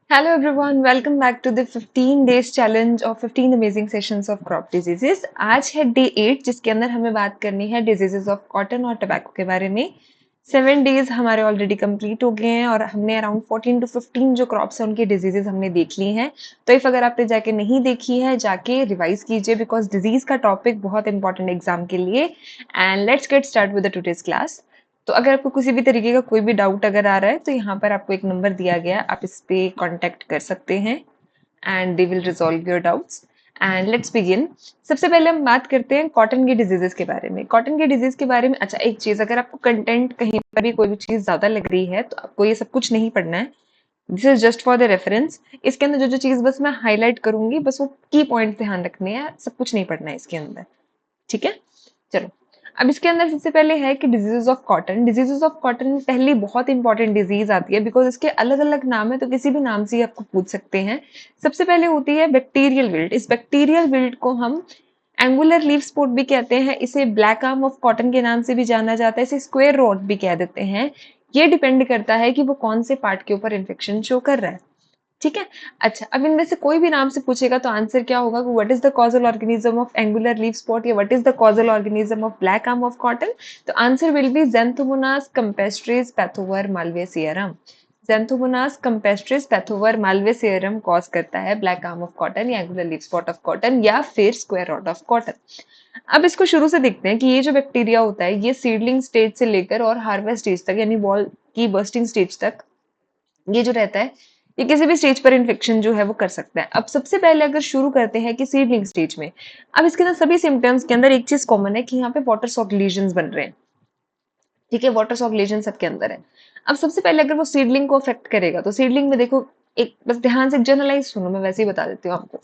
Hello everyone, welcome back to the 15 days challenge of 15 amazing sessions of crop diseases। आज है day 8 जिसके अंदर हमें बात करनी है डिजीजेस ऑफ कॉटन और टबैको के बारे में। 7 डेज हमारे ऑलरेडी कंप्लीट हो गए हैं और हमने अराउंड 14 टू 15 जो क्रॉप्स हैं उनकी डिजीजेस हमने देख ली हैं। तो इफ अगर आपने जाके नहीं देखी है जाके रिवाइज कीजिए बिकॉज डिजीज का टॉपिक बहुत इंपॉर्टेंट एग्जाम के लिए। And let's get start with the today's class. तो अगर आपको किसी भी तरीके का कोई भी डाउट अगर आ रहा है तो यहाँ पर आपको एक नंबर दिया गया है, आप इस पे कांटेक्ट कर सकते हैं and they will resolve your doubts. And let's begin. सबसे पहले हम बात करते हैं कॉटन की डिजीजेस के बारे में। कॉटन की डिजीज के बारे में अच्छा एक चीज, अगर आपको कंटेंट कहीं पर भी कोई भी चीज ज्यादा लग रही है तो आपको ये सब कुछ नहीं पढ़ना है। This is just for the reference. इसके अंदर जो जो चीज बस मैं हाईलाइट करूंगी बस वो की पॉइंट ध्यान रखने हैं, सब कुछ नहीं पढ़ना है इसके अंदर। ठीक है, चलो। अब इसके अंदर सबसे पहले है कि diseases of cotton. Diseases of cotton में पहली बहुत इंपॉर्टेंट डिजीज आती है बिकॉज इसके अलग अलग नाम है तो किसी भी नाम से ही आपको पूछ सकते हैं। सबसे पहले होती है बैक्टीरियल विल्ट। इस बैक्टीरियल विल्ट को हम एंगुलर लीफ स्पॉट भी कहते हैं, इसे ब्लैक आर्म ऑफ कॉटन के नाम से भी जाना जाता है, इसे स्क्वेयर रॉट भी कह देते हैं। ये डिपेंड करता है कि वो कौन से पार्ट के ऊपर इन्फेक्शन शो कर रहा है। ठीक है। अच्छा, अब इनमें से कोई भी नाम से पूछेगा तो आंसर क्या होगा कि what is the causal organism of angular leaf spot या what is the causal organism of black arm of cotton. तो answer will be Xanthomonas campestris pathovar malvacearum. Xanthomonas campestris pathovar malvacearum cause करता है black arm of cotton या angular leaf spot of cotton या फिर square rot of cotton. अब इसको शुरू से देखते हैं कि ये जो बैक्टीरिया होता है ये सीडलिंग स्टेज से लेकर और हार्वेस्ट स्टेज तक यानी बॉल की बर्स्टिंग स्टेज तक ये जो रहता है ये किसी भी स्टेज पर इन्फेक्शन जो है वो कर सकता है। अब सबसे पहले अगर शुरू करते हैं कि सीडलिंग स्टेज में, अब इसके अंदर सभी सिम्टम्स के अंदर एक चीज कॉमन है कि यहाँ पे वाटर सॉक लीजन्स बन रहे हैं। ठीक है, वाटर सॉक लीजन सबके अंदर है। अब सबसे पहले अगर वो सीडलिंग को अफेक्ट करेगा तो सीडलिंग में देखो, एक बस ध्यान से जनरलाइज सुनो, मैं वैसे ही बता देती हूँ आपको।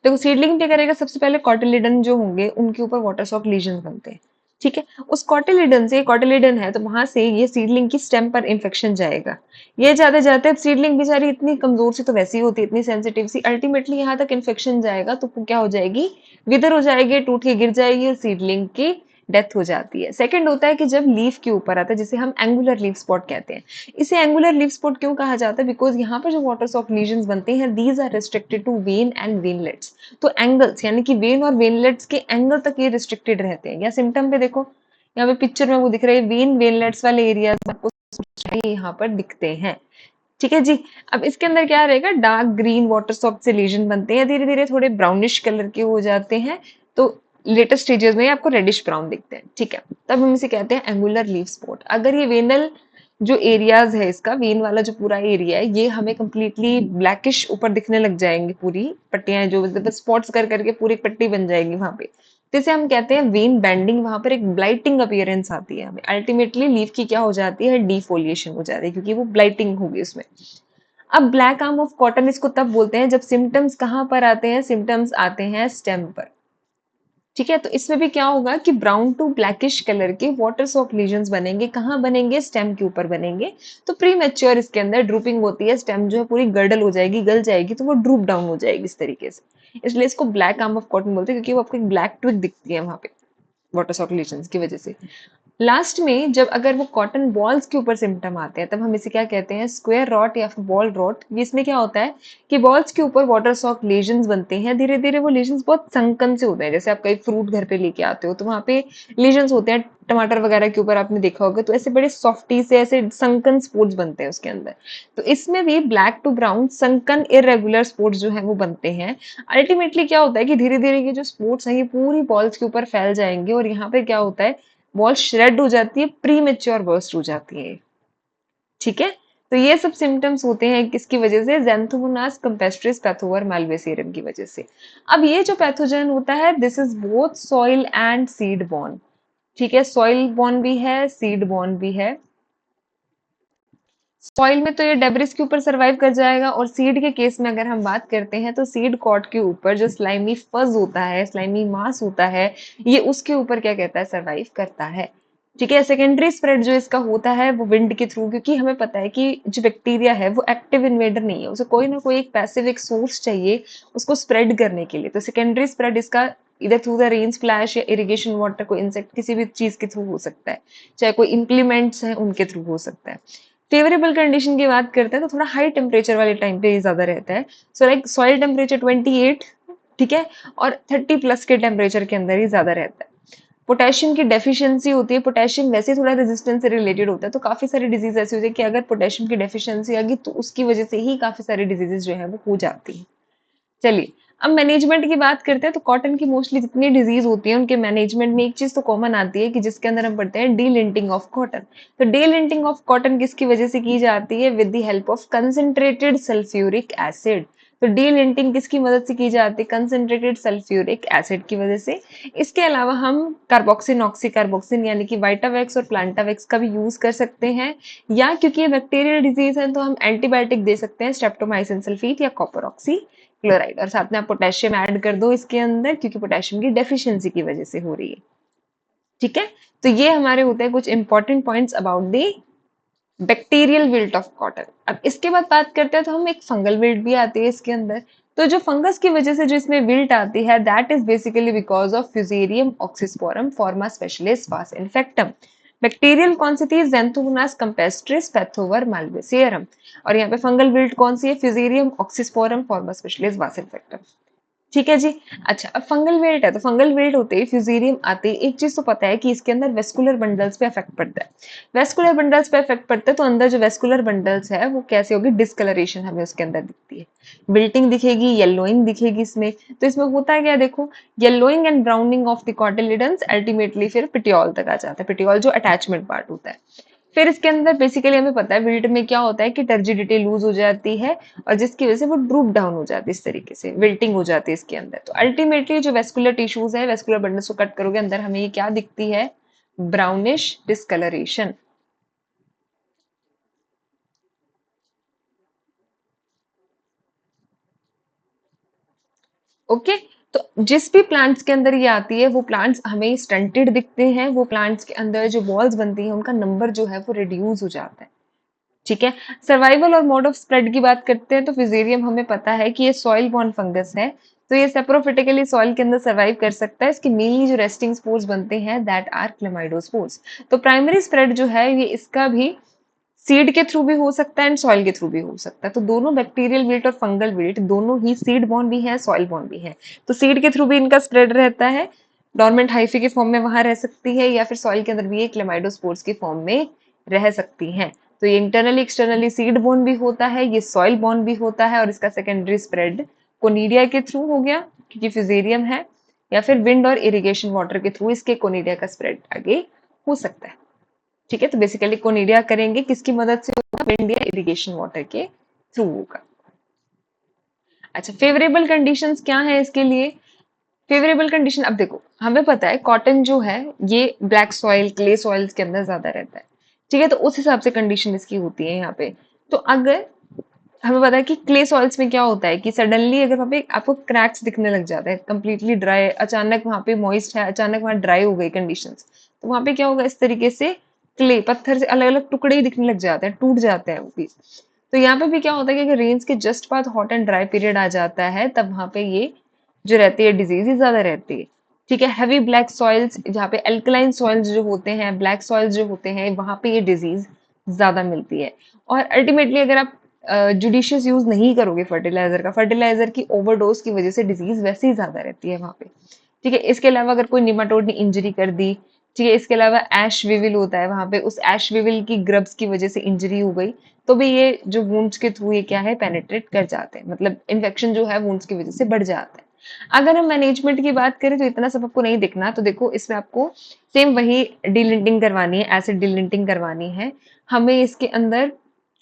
देखो सीडलिंग क्या करेगा, सबसे पहले कॉटिलिडन जो होंगे उनके ऊपर वाटर सॉक लीजन बनते हैं। ठीक है, उस कॉटिलिडन से, कॉटिलिडन है तो वहां से ये सीडलिंग की स्टेम पर इन्फेक्शन जाएगा। ये जाते जाते अब सीडलिंग बेचारी इतनी कमजोर सी तो वैसी होती है, इतनी सेंसिटिव सी, अल्टीमेटली यहाँ तक इन्फेक्शन जाएगा तो वो क्या हो जाएगी, विदर हो जाएगी, टूट के गिर जाएगी और सीडलिंग की डेथ हो जाती है। सेकंड होता है कि जब लीफ के ऊपर आता है जिसे हम एंगुलर लीफ स्पॉट कहते हैं। इसे एंगुलर लीफ स्पॉट क्यों कहा जाता है, बिकॉज यहाँ पर जो वाटर सॉक लीजन्स बनते हैं these are restricted to vein and veinlets. तो एंगल्स यानी कि वेन और वेनलेट्स के एंगल तक ये रिस्ट्रिक्टेड रहते हैं। या सिम्टम पे देखो, यहाँ पे पिक्चर में वो दिख रहे हैं वेन वेनलेट्स वाले एरिया आपको यहाँ पर दिखते हैं। ठीक है जी। अब इसके अंदर क्या रहेगा, डार्क ग्रीन वाटर सॉक से लीजन बनते हैं, धीरे धीरे थोड़े ब्राउनिश कलर के हो जाते हैं। तो लेटेस्ट स्टेजेस में आपको रेडिश ब्राउन दिखते हैं। ठीक है, तब हम इसे कहते हैं एंगुलर लीफ स्पॉट। अगर ये वेनल जो एरियाज है, इसका वेन वाला जो पूरा एरिया है ये हमें कंप्लीटली ब्लैकिश ऊपर दिखने लग जाएंगे, पूरी पट्टियां जो स्पॉट्स कर करके पूरी पट्टी बन जाएगी वहां पे, तो इसे हम कहते हैं वेन बैंडिंग। वहां पर एक ब्लाइटिंग अपीयरेंस आती है हमें, अल्टीमेटली लीफ की क्या हो जाती है, डिफोलिएशन हो जाती है क्योंकि वो ब्लाइटिंग होगी उसमें। अब ब्लैक आर्म ऑफ कॉटन इसको तब बोलते हैं जब सिम्टम्स कहाँ पर आते हैं, सिम्टम्स आते हैं स्टेम पर। ठीक है, तो इसमें भी क्या होगा कि ब्राउन टू ब्लैकिश कलर के वाटर सॉक लीजन्स बनेंगे। कहाँ बनेंगे, स्टेम के ऊपर बनेंगे। तो प्री मैच्योर इसके अंदर ड्रूपिंग होती है, स्टेम जो है पूरी गर्डल हो जाएगी, गल जाएगी, तो वो ड्रूप डाउन हो जाएगी इस तरीके से। इसलिए इसको ब्लैक आर्म ऑफ कॉटन बोलते हैं क्योंकि वो आपको एक ब्लैक ट्विक दिखती है वहां पे वाटर सॉक लीजन्स की वजह से। लास्ट में जब अगर वो कॉटन बॉल्स के ऊपर सिम्टम आते हैं तब हम इसे क्या कहते हैं, स्क्वायर रॉट या फिर बॉल रॉट। इसमें क्या होता है कि बॉल्स के ऊपर वाटर सॉक लेजन्स बनते हैं, धीरे धीरे वो लेजन्स बहुत संकन से होते हैं। जैसे आप कई फ्रूट घर पे लेके आते हो तो वहां पे लेजन्स होते हैं, टमाटर वगैरह के ऊपर आपने देखा होगा, तो ऐसे बड़े सॉफ्टी से ऐसे संकन स्पोर्ट्स बनते हैं उसके अंदर। तो इसमें भी black to brown sunken irregular spots जो है वो बनते हैं। अल्टीमेटली क्या होता है कि धीरे धीरे ये जो स्पोर्ट्स हैं ये पूरी बॉल्स के ऊपर फैल जाएंगे और यहाँ पे क्या होता है, बॉल श्रेड हो जाती है, प्री मेच्योर बर्स्ट हो जाती है। ठीक है, तो ये सब सिम्टम्स होते हैं किसकी वजह से, ज़ैंथोमोनास कैम्पेस्ट्रिस पैथोवर मालवेसियरम की वजह से। अब ये जो पैथोजन होता है this is both soil and seed born. ठीक है, सॉइल बॉर्न भी है, सीड बॉर्न भी है। सॉइल में तो ये डेब्रिस के ऊपर सरवाइव कर जाएगा और सीड के केस में अगर हम बात करते हैं तो सीड कॉट के ऊपर जो स्लाइमी फज होता है, स्लाइमी मास होता है, ये उसके ऊपर क्या कहता है, सरवाइव करता है। ठीक है, सेकेंडरी स्प्रेड जो इसका होता है वो विंड के थ्रू, क्योंकि हमें पता है कि जो बैक्टीरिया है वो एक्टिव इन्वेडर नहीं है, उसे कोई ना कोई एक पैसिव एक सोर्स चाहिए उसको स्प्रेड करने के लिए। तो सेकेंडरी स्प्रेड इसका इधर थ्रू द रेन स्प्लैश या इरिगेशन वाटर, कोई इंसेक्ट किसी भी चीज के थ्रू हो सकता है, चाहे कोई इंप्लीमेंट्स हैं उनके थ्रू हो सकता है। फेवरेबल कंडीशन की बात करते हैं तो थोड़ा हाई टेम्परेचर वाले टाइम पे ये ज्यादा रहता है। सो लाइक सॉइल टेम्परेचर 28, ठीक है, और 30 प्लस के टेम्परेचर के अंदर ही ज्यादा रहता है। पोटेशियम की डेफिशिएंसी होती है, पोटेशियम वैसे थोड़ा रेजिस्टेंस से रिलेटेड होता है, तो काफी सारी डिजीज ऐसी होती है कि अगर पोटेशियम की डेफिशिएंसी आ गई तो उसकी वजह से ही काफी सारी डिजीजेस जो है वो हो जाती है। चलिए, अब मैनेजमेंट की बात करते हैं तो कॉटन की मोस्टली जितनी डिजीज होती है उनके मैनेजमेंट में एक चीज तो कॉमन आती है कि जिसके अंदर हम पढ़ते हैं डीलिंटिंग ऑफ कॉटन। तो डीलिंटिंग ऑफ कॉटन किसकी वजह से की जाती है? With the help of concentrated sulphuric acid. तो डीलिंटिंग किसकी मदद से की जाती है? कंसंट्रेटेड सल्फ्यूरिक एसिड की वजह से। इसके अलावा हम कार्बोक्सिन, ऑक्सीकार्बोक्सिन यानी कि वाइटावेक्स और प्लांटावेक्स का भी यूज कर सकते हैं, या क्योंकि ये बैक्टीरियल डिजीज है तो हम एंटीबायोटिक दे सकते हैं, स्ट्रेप्टोमाइसिन सल्फेट या कॉपर ऑक्सी क्लोराइड, और साथ में आप पोटेशियम ऐड कर दो इसके अंदर क्योंकि पोटेशियम की डेफिशिएंसी की वजह से हो रही है। ठीक है, तो ये हमारे होते हैं कुछ important points about the bacterial wilt of cotton. अब इसके बाद बात करते हैं तो हम एक फंगल विल्ट भी आती है इसके अंदर। तो जो फंगस की वजह से जो इसमें विल्ट आती है that is basically because of fusarium oxysporum फॉर्मा स्पेशलिस वास इन्फेक्टम। बैक्टीरियल कौन सी थी? ज़ेंथोमोनास कैम्पेस्ट्रिस पैथोवर माल्वेसियरम। और यहाँ पे फंगल विल्ट कौन सी है? फ्यूजेरियम ऑक्सीस्पोरम फॉर्मा स्पेशलिस वास इन्फेक्टम। ठीक है जी। अच्छा, अब फंगल वेल्ट है तो फंगल वेल्ट होते ही फ्यूजेरियम आते ही एक चीज तो पता है कि इसके अंदर वेस्कुलर बंडल्स पे इफेक्ट पड़ता है। वेस्कुलर बंडल्स पे इफेक्ट पड़ता है तो अंदर जो वेस्कुलर बंडल्स है वो कैसे होगी? डिस्कलरेशन हमें उसके अंदर दिखती है, विल्टिंग दिखेगी, येलोइंग दिखेगी इसमें। तो इसमें होता है क्या देखो, yellowing and browning of the cotyledons ultimately फिर पिटियोल तक आ जाता है, पिटियोल जो अटैचमेंट पार्ट होता है। फिर इसके अंदर बेसिकली हमें पता है विल्ट में क्या होता है कि टर्जिडिटी लूज हो जाती है और जिसकी वजह से वो ड्रूप डाउन हो जाती है, इस तरीके से विल्टिंग हो जाती है इसके अंदर। तो अल्टीमेटली जो वेस्कुलर टिश्यूज है, वेस्कुलर बंडल्स को कट करोगे अंदर हमें ये क्या दिखती है? Brownish discolouration. ओके, तो जिस भी प्लांट्स के अंदर ये आती है वो प्लांट्स हमें स्टंटेड दिखते हैं, वो प्लांट्स के अंदर जो बॉल्स बनती हैं उनका नंबर जो है वो रिड्यूस हो जाता है। ठीक है, सर्वाइवल और मोड ऑफ स्प्रेड की बात करते हैं तो फिजेरियम हमें पता है कि ये सॉइल बॉर्न फंगस है, तो ये सेप्रोफिटिकली सॉइल के अंदर सर्वाइव कर सकता है। इसके मेनली जो रेस्टिंग स्पोर्स बनते हैं दैट आर क्लेमाइडोस्पोर्स। तो प्राइमरी स्प्रेड जो है ये इसका भी सीड के थ्रू भी हो सकता है एंड सॉइल के थ्रू भी हो सकता है। तो दोनों बैक्टीरियल विल्ट और फंगल विल्ट दोनों ही सीड बॉर्न भी है, सॉइल बॉर्न भी है। तो सीड के थ्रू भी इनका स्प्रेड रहता है, डोरमेंट हाइफी के फॉर्म में वहां रह सकती है, या फिर सॉइल के अंदर भी ये क्लेमाइडोस्पोर्स की फॉर्म में रह सकती हैं। तो ये इंटरनली एक्सटर्नली सीड बोर्न भी होता है, ये सॉइल बोर्न भी होता है, और इसका सेकेंडरी स्प्रेड कोनिडिया के थ्रू हो गया क्योंकि फिजेरियम है, या फिर विंड और इरिगेशन वाटर के थ्रू इसके कोनिडिया का स्प्रेड आगे हो सकता है। ठीक है, तो बेसिकली कोनिडिया करेंगे किसकी मदद से होगा? विंड या इरिगेशन वाटर के थ्रू होगा। अच्छा, फेवरेबल कंडीशंस क्या है इसके लिए? फेवरेबल कंडीशन, अब देखो हमें पता है कॉटन जो है ये ब्लैक सॉइल, क्ले सॉइल्स के अंदर ज्यादा रहता है। ठीक है, तो उस हिसाब से कंडीशन इसकी होती है यहाँ पे। तो अगर हमें पता है कि क्ले सॉइल्स में क्या होता है कि सडनली अगर वहाँ पे आपको क्रैक्स दिखने लग जाते हैं, कंप्लीटली ड्राई, अचानक वहाँ पे मॉइस्ट है, अचानक वहाँ ड्राई हो गई कंडीशंस, तो वहाँ पे क्या होगा? इस तरीके से क्ले पत्थर से अलग अलग टुकड़े ही दिखने लग जाते हैं, टूट जाते हैं वो पीस। तो यहाँ पे भी क्या होता है कि अगर रेन्स के जस्ट बाद हॉट एंड ड्राई पीरियड आ जाता है तब वहाँ पे ये जो रहती है डिजीज ही ज्यादा रहती है। ठीक है, हैवी ब्लैक सॉइल्स जहाँ पे अल्कलाइन सॉइल्स जो होते हैं, ब्लैक सॉइल्स जो होते हैं, वहां पे ये डिजीज ज्यादा मिलती है। और अल्टीमेटली अगर आप जुडिशियस यूज नहीं करोगे फर्टिलाइजर का, फर्टिलाइजर की ओवरडोज की वजह से डिजीज वैसे ही ज्यादा रहती है वहां पे। ठीक है, इसके अलावा अगर कोई निमाटोड ने इंजरी कर दी, ठीक है, इसके अलावा एश विविल होता है वहां पे, उस एश विविल की ग्रब्स की वजह से इंजरी हो गई तो भी ये जो वुंड्स के थ्रू ये क्या है? पेनिट्रेट कर जाते हैं, मतलब इन्फेक्शन जो है वुंड्स की वजह से बढ़ जाता है। अगर हम मैनेजमेंट की बात करें तो इतना सब आपको नहीं दिखना, तो देखो इसमें आपको सेम वही डीलिंटिंग करवानी है, एसिड डीलिंटिंग करवानी है। हमें इसके अंदर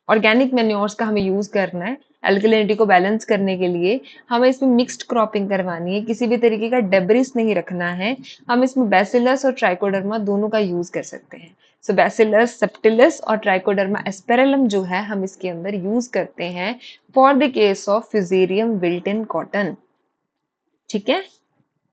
ऑर्गेनिक मेन्योर्स का हमें यूज करना है अल्कलिनिटी को बैलेंस करने के लिए। हमें इसमें मिक्स्ड क्रॉपिंग करवानी है, किसी भी तरीके का डेब्रिस नहीं रखना है। हम इसमें बैसिलस और ट्राइकोडर्मा दोनों का यूज कर सकते हैं। सो बैसिलस सब्टिलिस और ट्राइकोडर्मा एस्पेरलम जो है हम इसके अंदर यूज करते हैं for the case of fusarium wilt in cotton. ठीक है,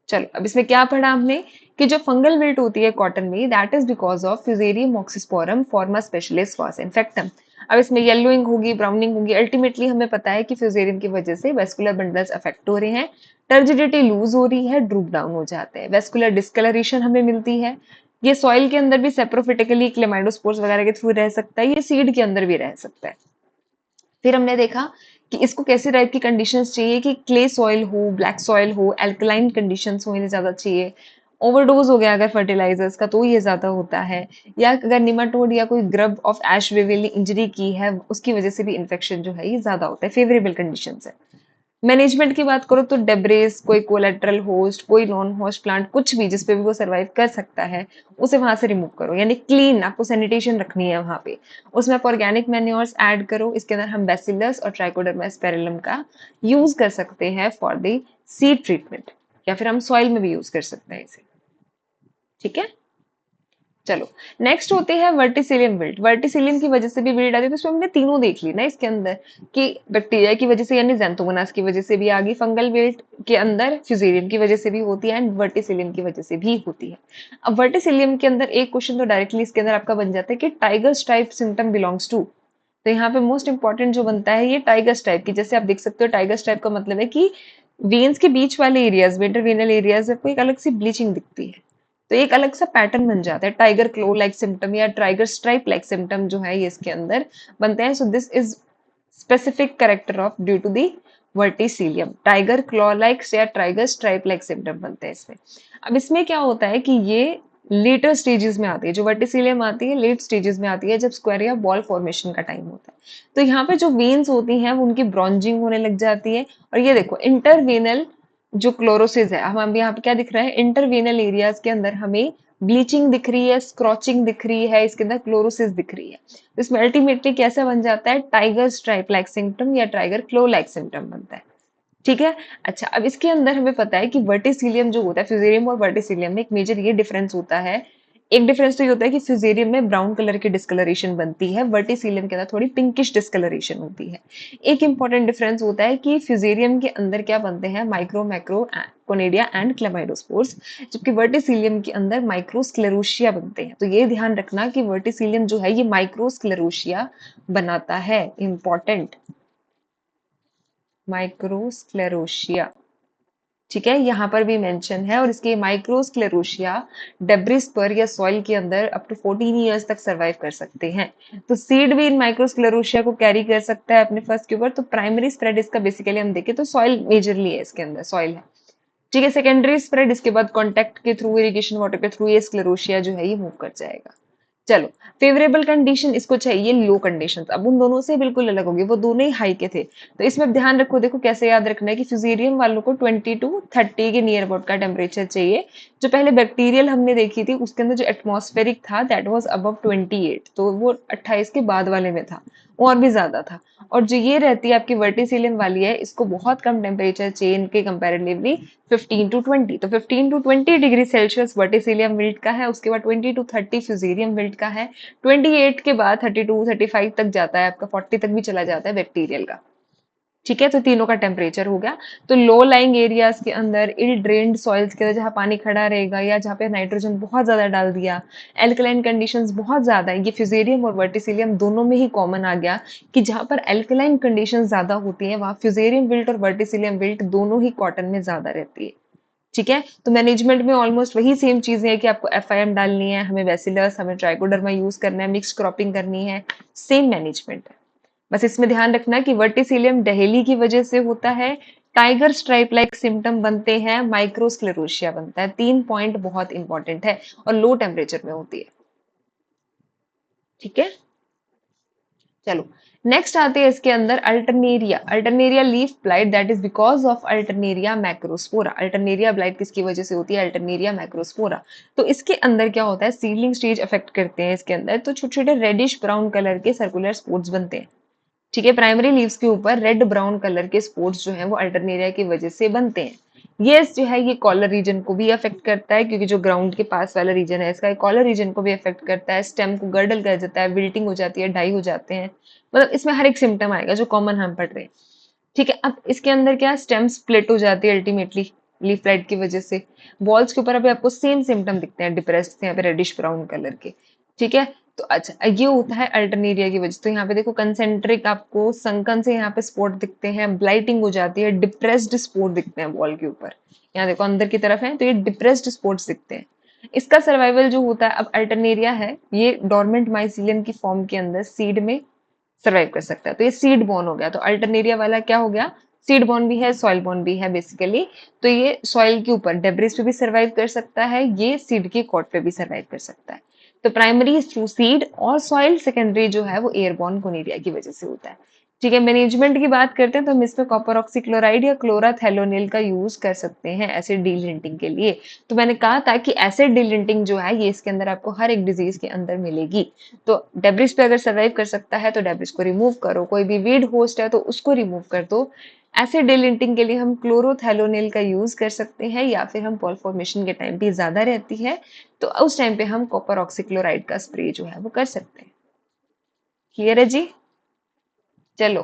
चलो अब इसमें क्या पढ़ा हमने कि जो फंगल विल्ट होती है कॉटन में that is because of fusarium oxysporum फॉर्मा स्पेशलिस वास इन्फेक्टम। अब इसमें येलोइंग होगी, ब्राउनिंग होगी, अल्टीमेटली हमें पता है कि फ्यूजेरियम की वजह से वेस्कुलर बंडल्स अफेक्ट हो रहे हैं, टर्जिडिटी लूज हो रही है, ड्रूप डाउन हो जाते हैं, वेस्कुलर डिस्कलरेशन हमें मिलती है। ये सॉइल के अंदर भी सेप्रोफिटिकली क्लेमाइडोस्पोर्स वगैरह के थ्रू रह सकता है, ये सीड के अंदर भी रह सकता है। फिर हमने देखा कि इसको कैसे टाइप की कंडीशंस चाहिए कि क्ले सॉइल हो, ब्लैक सॉइल हो, एल्कलाइन कंडीशंस हो, इन्हें ज्यादा चाहिए। ओवरडोज हो गया अगर फर्टिलाइजर्स का तो ये ज्यादा होता है, या अगर निमाटोड या कोई ग्रब ऑफ एश वेवेल ने इंजरी की है उसकी वजह से भी इन्फेक्शन जो है ये ज्यादा होता है। फेवरेबल कंडीशंस है। मैनेजमेंट की बात करो तो डेब्रेस, कोई कोलेट्रल होस्ट, कोई नॉन होस्ट प्लांट, कुछ भी जिसपे भी वो सर्वाइव कर सकता है उसे वहां से रिमूव करो, यानी क्लीन आपको सैनिटेशन रखनी है वहां पे। उसमें आप ऑर्गेनिक मैन्योर्स ऐड करो। इसके अंदर हम बैसिलस और ट्राइकोडर्मा स्पेरिलम का यूज कर सकते हैं फॉर द सीड ट्रीटमेंट, या फिर हम सॉइल में भी यूज कर सकते हैं इसे। ठीक है, चलो नेक्स्ट होते हैं वर्टिसिलियम विल्ट। वर्टिसिलियम की वजह से भी विल्ट आती है, तो इसमें हमने तीनों देख ली ना इसके अंदर, कि बैक्टीरिया की वजह से यानी ज़ैंथोमोनास की वजह से भी आ गई, फंगल विल्ट के अंदर फ्यूजेरियम की वजह से भी होती है एंड वर्टिसिलियम की वजह से भी होती है। अब वर्टिसिलियम के अंदर एक क्वेश्चन तो डायरेक्टली इसके अंदर आपका बन जाता है कि tiger stripe symptom belongs to. तो यहाँ पे मोस्ट इंपॉर्टेंट जो बनता है ये टाइगर स्ट्राइप की, जैसे आप देख सकते हो टाइगर स्ट्राइप का मतलब है कि वेन्स के बीच वाले एरियाज, वेंट्रवेनल एरियाज आपको एक अलग सी ब्लीचिंग दिखती है, तो एक अलग सा पैटर्न बन जाता है। टाइगर क्लो लाइक सिम्टम या टाइगर स्ट्राइप लाइक सिम्टम जो है ये इसके अंदर बनते हैं। So this is specific character of due to the verticillium. Tiger claw like या टाइगर स्ट्राइप लाइक सिम्टम बनते हैं इसमें। अब इसमें क्या होता है कि ये लेटर स्टेजेस में आती है, जो वर्टिसिलियम आती है लेट स्टेजेस में आती है, जब स्क्वायर या बॉल फॉर्मेशन का टाइम होता है। तो यहाँ पे जो वेन्स होती हैं वो उनकी ब्रॉन्जिंग होने लग जाती है। और ये देखो इंटरवेनल जो क्लोरोसिस है, हम यहाँ पे क्या दिख रहा है, इंटरवेनल एरियाज के अंदर हमें ब्लीचिंग दिख रही है, स्क्रॉचिंग दिख रही है, इसके अंदर क्लोरोसिस दिख रही है। तो इसमें अल्टीमेटली कैसा बन जाता है, टाइगर स्ट्राइप लाइक सिम्टम या टाइगर क्लो लाइक सिम्टम बनता है। ठीक है। अच्छा, अब इसके अंदर हमें पता है कि वर्टिसिलियम जो होता है, फ्यूजेरियम और वर्टिसिलियम में एक मेजर ये डिफरेंस होता है। एक डिफरेंस तो ये होता है कि फ्यूजेरियम में ब्राउन कलर की डिस्कलरेशन बनती है, वर्टिसिलियम के अंदर थोड़ी पिंकिश डिस्कलरेशन होती है। एक इंपॉर्टेंट डिफरेंस होता है कि फ्यूजेरियम के अंदर क्या बनते हैं, micro macro conidia and chlamydospores, जबकि वर्टिसिलियम के अंदर माइक्रोस्क्लेरोशिया बनते हैं। तो ये ध्यान रखना कि वर्टिसिलियम जो है ये माइक्रोस्क्लेरोशिया बनाता है, इंपॉर्टेंट, माइक्रोस्क्लेरोशिया। ठीक है, यहाँ पर भी मेंशन है। और इसके माइक्रोस्क्लेरोशिया डेब्रिस पर या सॉइल के अंदर अप टू 14 ईयर्स तक सरवाइव कर सकते हैं। तो सीड भी इन माइक्रोस्क्लेरोशिया को कैरी कर सकता है अपने फर्स्ट के ऊपर। तो प्राइमरी स्प्रेड इसका बेसिकली हम देखें तो सॉइल मेजरली है, इसके अंदर सॉइल है। ठीक है, सेकेंडरी स्प्रेड इसके बाद कॉन्टैक्ट के थ्रू, इरिगेशन वाटर के थ्रू ये स्क्लेरोशिया जो है ये मूव कर जाएगा। चलो, फेवरेबल कंडीशन इसको चाहिए लो कंडीशन। अब उन दोनों से बिल्कुल अलग होगी, वो दोनों ही हाई के थे। तो इसमें अब ध्यान रखो, देखो कैसे याद रखना है कि फ्यूजेरियम वालों को 20 टू 30 के नियर अबाउट का टेम्परेचर चाहिए। जो पहले बैक्टीरियल हमने देखी थी उसके अंदर जो एटमॉस्फेरिक था दैट वाज अबव 28, तो वो 28 के बाद वाले में था, वो और भी ज्यादा था। और जो ये रहती है आपकी वर्टिसिलियम वाली है, इसको बहुत कम टेम्परेचर चाहिए इनके कंपैरेटिवली, 15 टू 20। तो 15 to 20 degree Celsius verticillium wilt का है, उसके बाद 20 टू 30 फ्यूजेरियम विल्ट का है, 28 के बाद 32 35 तक जाता है आपका, 40 तक भी चला जाता है बैक्टीरियल का। ठीक है, तो तीनों का टेम्परेचर हो गया। तो लो लाइंग एरियाज के अंदर, इल ड्रेन्ड सॉइल्स के अंदर जहां पानी खड़ा रहेगा या जहां पे नाइट्रोजन बहुत ज्यादा डाल दिया, एल्कलाइन कंडीशंस बहुत ज्यादा है, ये फ्यूजेरियम और वर्टिसिलियम दोनों में ही कॉमन आ गया कि जहां पर एल्कलाइन कंडीशंस ज्यादा होती है वहां फ्यूजेरियम विल्ट और वर्टिसिलियम विल्ट दोनों ही कॉटन में ज्यादा रहती है। ठीक है, तो मैनेजमेंट में ऑलमोस्ट वही सेम चीजें हैं कि आपको एफआईएम डालनी है, हमें बैसिलस, हमें ट्राइकोडर्मा यूज करना है, मिक्स क्रॉपिंग करनी है, सेम मैनेजमेंट है। बस इसमें ध्यान रखना कि वर्टिसिलियम डहेली की वजह से होता है, टाइगर स्ट्राइप लाइक सिम्टम बनते हैं, माइक्रोस्क्लेरोशिया बनता है। 3 पॉइंट बहुत इंपॉर्टेंट है और लो टेम्परेचर में होती है। ठीक है, चलो नेक्स्ट आते हैं इसके अंदर Alternaria. Alternaria leaf blight, that is because of Alternaria macrospora. Alternaria blight किसकी वजह से होती है, अल्टरनेरिया मैक्रोस्पोरा। तो इसके अंदर क्या होता है, सीडलिंग स्टेज अफेक्ट करते हैं इसके अंदर, तो छोटे छोटे रेडिश ब्राउन कलर के सर्कुलर स्पॉट्स बनते हैं। ठीक है, प्राइमरी लीव्स के ऊपर रेड ब्राउन कलर के स्पॉट्स जो हैं वो अल्टरनेरिया की वजह से बनते हैं। ये जो है ये कॉलर रीजन को भी अफेक्ट करता है, क्योंकि जो ग्राउंड के पास वाला रीजन है इसका कॉलर रीजन को भी अफेक्ट करता है। स्टेम को गर्डल कर देता है, विल्टिंग हो जाती है, डाई हो जाते हैं, मतलब इसमें हर एक सिम्टम आएगा जो कॉमन हम पढ़ रहे हैं। ठीक है, अब इसके अंदर क्या स्टेम स्प्लिट हो जाती है अल्टीमेटली लीफ लाइट की वजह से। बॉल्स के ऊपर अभी आपको सेम सिम्टम दिखते हैं, डिप्रेस्ड यहाँ पे रेडिश ब्राउन कलर के। ठीक है, तो अच्छा ये होता है अल्टरनेरिया की वजह। तो यहाँ पे देखो कंसेंट्रिक आपको संकन से यहाँ पे स्पॉट दिखते हैं, ब्लाइटिंग हो जाती है, डिप्रेस्ड स्पॉट दिखते हैं बॉल के ऊपर। यहाँ देखो अंदर की तरफ है तो ये डिप्रेस्ड स्पॉट्स दिखते हैं। इसका सर्वाइवल जो होता है, अब अल्टरनेरिया है, ये डोरमेंट माइसिलियम की फॉर्म के अंदर सीड में सर्वाइव कर सकता है, तो ये सीड बॉर्न हो गया। तो अल्टरनेरिया वाला क्या हो गया, सीड बॉर्न भी है, सॉइल बॉर्न भी है बेसिकली। तो ये सॉइल के ऊपर डेब्रिस पे भी सर्वाइव कर सकता है, ये सीड के कॉट पे भी सर्वाइव कर सकता है। तो प्राइमरी थ्रू सीड और सॉइल, सेकेंडरी जो है वो एयरबॉर्न कोनिडिया की वजह से होता है। ठीक है, मैनेजमेंट की बात करते हैं तो हम इसमें कॉपर ऑक्सीक्लोराइड या क्लोराथेलोनिल का यूज कर सकते हैं एसिड डीलिंटिंग के लिए। तो मैंने कहा था कि एसिड डीलिंटिंग जो है ये इसके अंदर आपको हर एक डिजीज के अंदर मिलेगी। तो डेब्रिस पे अगर सर्वाइव कर सकता है तो डेब्रिस को रिमूव करो, कोई भी वीड होस्ट है तो उसको रिमूव कर दो। एसिड डिलिंटिंग के लिए हम क्लोरोथेलोनिल का यूज कर सकते हैं, या फिर हम पॉल फॉर्मेशन के टाइम पे ज्यादा रहती है तो उस टाइम पे हम कॉपर ऑक्सीक्लोराइड का स्प्रे जो है वो कर सकते हैं। क्लियर है जी? चलो,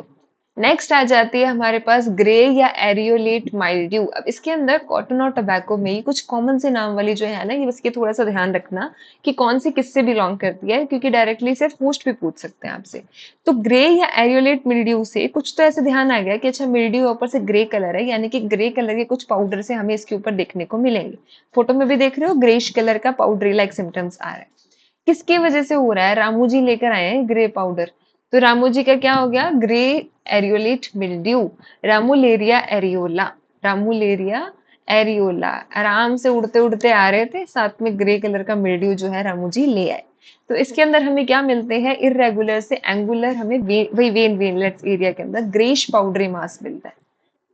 नेक्स्ट आ जाती है हमारे पास ग्रे या एरियोलेट माइल्ड्यू। अब इसके अंदर कॉटन और टबैको में ही कुछ कॉमन से नाम वाली जो है ना, ये इसके थोड़ा सा ध्यान रखना कि कौन सी किससे बिलोंग करती है, क्योंकि डायरेक्टली सिर्फ होस्ट भी पूछ सकते हैं आपसे। तो ग्रे या एरियोलेट मिल्ड्यू से कुछ तो ऐसे ध्यान आ गया कि अच्छा मिल्ड्यू ऊपर से ग्रे कलर है, यानी कि ग्रे कलर के कुछ पाउडर से हमें इसके ऊपर देखने को मिलेंगे। फोटो में भी देख रहे हो ग्रेश कलर का पाउडरी लाइक सिम्टम्स आ रहा है। किसकी वजह से हो रहा है? रामू जी लेकर आए हैं ग्रे पाउडर। तो रामू जी का क्या हो गया? Grey areolate mildew, Ramularia areola, Ramularia areola. आराम से उड़ते उड़ते आ रहे थे, साथ में ग्रे कलर का मिल्ड्यू जो है रामू जी ले आए। तो इसके अंदर हमें क्या मिलते हैं? इरेगुलर से एंगुलर, हमें वही वेन वेनलेट्स एरिया के अंदर ग्रेश पाउडरी मास मिलता है।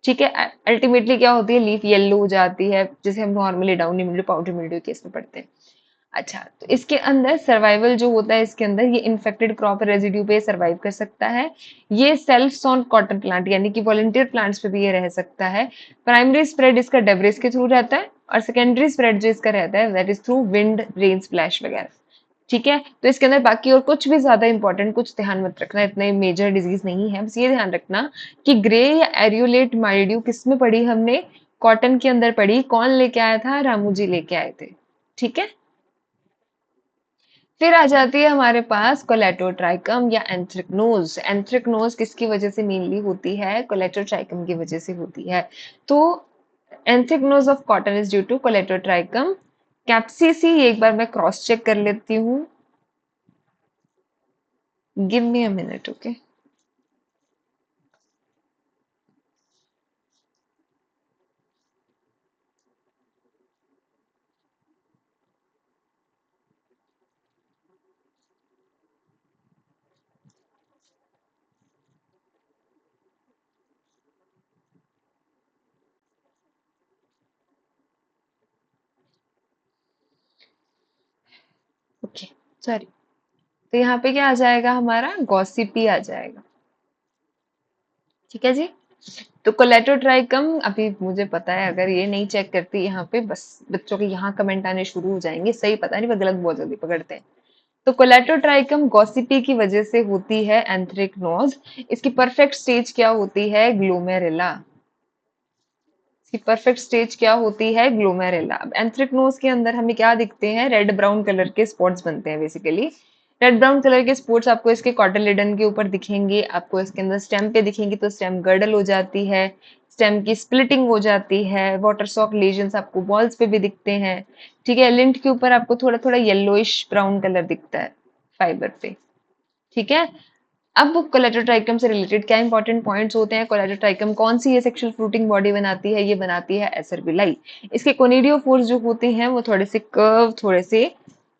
ठीक है, अल्टीमेटली क्या होती है? लीफ येलो हो जाती है, जिसे हम normally downy mildew, powdery mildew case में पढ़ते हैं। अच्छा, तो इसके अंदर सर्वाइवल जो होता है, इसके अंदर ये इन्फेक्टेड क्रॉप रेजिड्यू पे सर्वाइव कर सकता है। ये सेल्फ सॉन कॉटन प्लांट यानी कि वॉलंटियर प्लांट्स पे भी ये रह सकता है। प्राइमरी स्प्रेड इसका डेब्रिस के थ्रू रहता है, और सेकेंडरी स्प्रेड जो इसका रहता है that is through wind, rain splash वगैरह। ठीक है, तो इसके अंदर बाकी और कुछ भी ज्यादा इंपॉर्टेंट कुछ ध्यान मत रखना, इतने मेजर डिजीज नहीं है। बस ये ध्यान रखना कि ग्रे या एरियोलेट माइल्ड्यू किस में पढ़ी हमने? कॉटन के अंदर पढ़ी। कौन लेके आया था? रामू जी लेके आए थे। ठीक है, फिर आ जाती है हमारे पास कोलेटोट्राइकम या एंथ्रेक्नोज। एंथ्रेक्नोज किसकी वजह से मेनली होती है? कोलेटोट्राइकम की वजह से होती है। तो anthracnose of cotton is due to Colletotrichum capsici. एक बार मैं क्रॉस चेक कर लेती हूँ, give me a minute. Okay, okay, sorry. तो यहाँ पे क्या आ जाएगा? हमारा गॉसिपी आ जाएगा। ठीक है जी। तो कोलेटोट्राइकम, अभी मुझे पता है अगर ये नहीं चेक करती यहाँ पे, बस बच्चों के यहाँ कमेंट आने शुरू हो जाएंगे। सही पता नहीं, वो गलत बहुत जल्दी पकड़ते हैं। तो कोलेटोट्राइकम गॉसिपी की वजह से होती है एंथ्रेक्नोज। इसकी परफेक्ट स्टेज क्या होती है? ग्लोमेरुला। इसकी परफेक्ट स्टेज क्या होती है? ग्लोमेरुला। अब एंथ्रेक्नोज के अंदर हमें क्या दिखते हैं? रेड ब्राउन कलर के स्पॉट्स बनते हैं बेसिकली। रेड ब्राउन कलर के स्पॉट्स आपको इसके कॉटिलेडन के ऊपर दिखेंगे, आपको इसके अंदर स्टेम पे दिखेंगे, तो स्टेम गर्डल हो जाती है, स्टेम की स्प्लिटिंग हो जाती है, वाटर सॉक लेजन्स आपको बॉल्स पे भी दिखते हैं। ठीक है, लिंट के ऊपर आपको थोड़ा थोड़ा येलोइश ब्राउन कलर दिखता है फाइबर पे। ठीक है, अब कोलेटोट्राइकम से रिलेटेड क्या इंपॉर्टेंट पॉइंट्स होते हैं? कोलेटोट्राइकम कौन सी ये सेक्सुअल फ्रूटिंग बॉडी बनाती है? ये बनाती है एसरबिलाई। इसके कोनिडियोफोर्स जो होते हैं वो थोड़े से कर्व, थोड़े से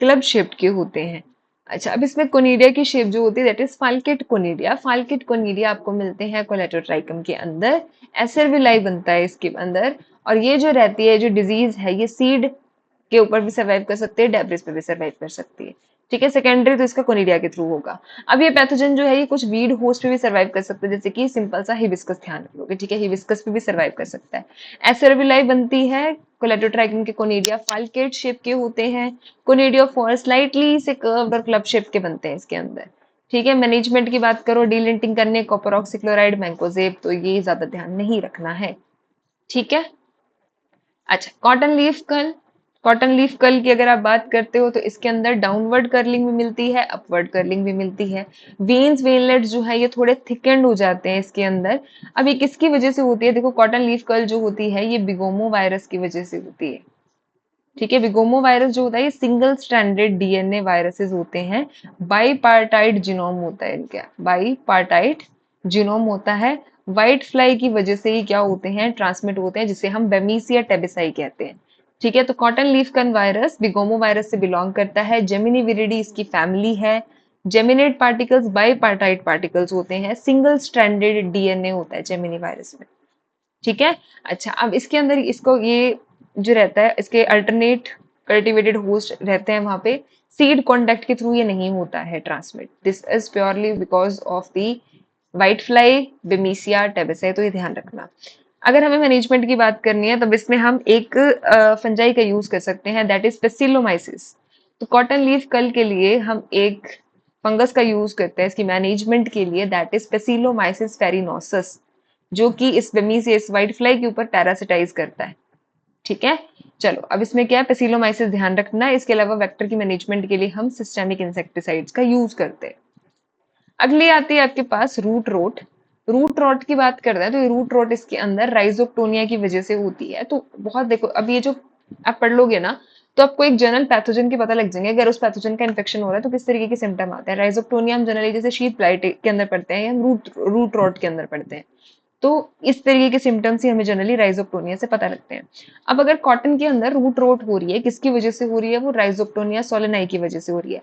क्लब शेप्ड के होते हैं। अच्छा, अब इसमें कोनिडिया की शेप जो होती है दैट इज फाल्केट कोनिडिया। फाल्केट कोनिडिया आपको मिलते हैं कोलेटोट्राइकम के अंदर। एसरबिलाई बनता है इसके अंदर, और ये जो रहती है, जो डिजीज है, ये सीड के ऊपर भी सर्वाइव कर सकती है, डेब्रिस पे भी सर्वाइव कर सकती है। ठीक है, सेकेंडरी तो इसका कोनिडिया के थ्रू होगा। अब ये पैथोजन जो है ये कुछ वीड होस्ट पे भी सर्वाइव कर सकते हैं, जैसे कि सिंपल सा हिबिस्कस ध्यान रखोगे। ठीक है, हिबिस्कस पे भी सर्वाइव कर सकता है। एसरबिलाई बनती है कोलेटोट्राइकम के कोनिडिया फाल्केट शेप के होते हैं। कोनिडिया फॉर स्लाइटली से कर्व्ड और क्लब शेप के बनते हैं इसके अंदर। ठीक है, मैनेजमेंट की बात करो, डीलिंटिंग करने कॉपर ऑक्सीक्लोराइड, मैंकोजेब, तो ये ज्यादा ध्यान नहीं रखना है। ठीक है, अच्छा, cotton leaf curl. Cotton leaf curl की अगर आप बात करते हो तो इसके अंदर डाउनवर्ड कर्लिंग भी मिलती है, अपवर्ड कर्लिंग भी मिलती है। वेन्स, वेनलेट्स जो है ये थोड़े थिकेंड हो जाते हैं इसके अंदर। अब ये किसकी वजह से होती है? देखो, कॉटन लीफ कर्ल जो होती है ये बिगोमो वायरस की वजह से होती है। ठीक है। विगोमो वायरस जो होता है ये सिंगल स्ट्रैंडेड डीएनए वायरसेस होते हैं। बाईपार्टाइट जीनोम होता है इनका, बाईपार्टाइट जीनोम होता है। व्हाइट फ्लाई की वजह से ही क्या होते हैं, ट्रांसमिट होते हैं, जिसे हम बेमीसिया टेबेसाई कहते हैं। ठीक है। तो कॉटन लीफ कन वायरस विगोमो वायरस से बिलोंग करता है। जेमिनी विरिडी इसकी फैमिली है। जेमिनेट पार्टिकल्स बाईपार्टाइट पार्टिकल्स होते हैं। सिंगल स्ट्रैंडेड डीएनए होता है जेमिनी वायरस में। ठीक है। अच्छा, अब इसके अंदर इसको ये जो रहता है, इसके अल्टरनेट कल्टिवेटेड होस्ट रहते हैं वहां पे। सीड कॉन्टेक्ट के थ्रू ये नहीं होता है transmit. This is purely because of the white fly Bemisia tabaci, तो ये ध्यान रखना। अगर हमें मैनेजमेंट की बात करनी है तब इसमें हम एक फंजाई का यूज कर सकते हैं, दैट इज पेसिलोमाइसिस। तो कॉटन लीफ कल के लिए हम एक फंगस का यूज करते हैं इसकी मैनेजमेंट के लिए, दैट इज पेसिलोमाइसिस फेरिनोसस, जो कि इस बेमीसियस व्हाइट फ्लाई के ऊपर पैरासिटाइज करता है। ठीक है। चलो, अब इसमें क्या है, पेसिलोमाइसिस ध्यान रखना है। इसके अलावा वेक्टर की मैनेजमेंट के लिए हम सिस्टेमिक इंसेक्टिसाइड्स का यूज करते हैं। अगली आती है आपके पास रूट रोट। रूट रॉट की बात कर रहे हैं तो ये रूट रॉट इसके अंदर राइजोक्टोनिया की वजह से होती है। तो बहुत देखो, अब ये जो आप पढ़ लोगे ना तो आपको एक जनरल पैथोजन के पता लग जाएंगे। अगर उस पैथोजन का इन्फेक्शन हो रहा है तो किस तरीके के सिम्टम आते हैं। राइजोक्टोनिया हम जनरली जैसे शीट ब्लाइट के अंदर पढ़ते हैं या हम रूट रॉट के अंदर पढ़ते हैं। तो इस तरीके के सिम्टम्स ही हमें जनरली राइजोक्टोनिया से पता लगते हैं। अब अगर कॉटन के अंदर रूट रोट हो रही है, किसकी वजह से हो रही है, वो राइजोक्टोनिया सोलेनाई की वजह से हो रही है।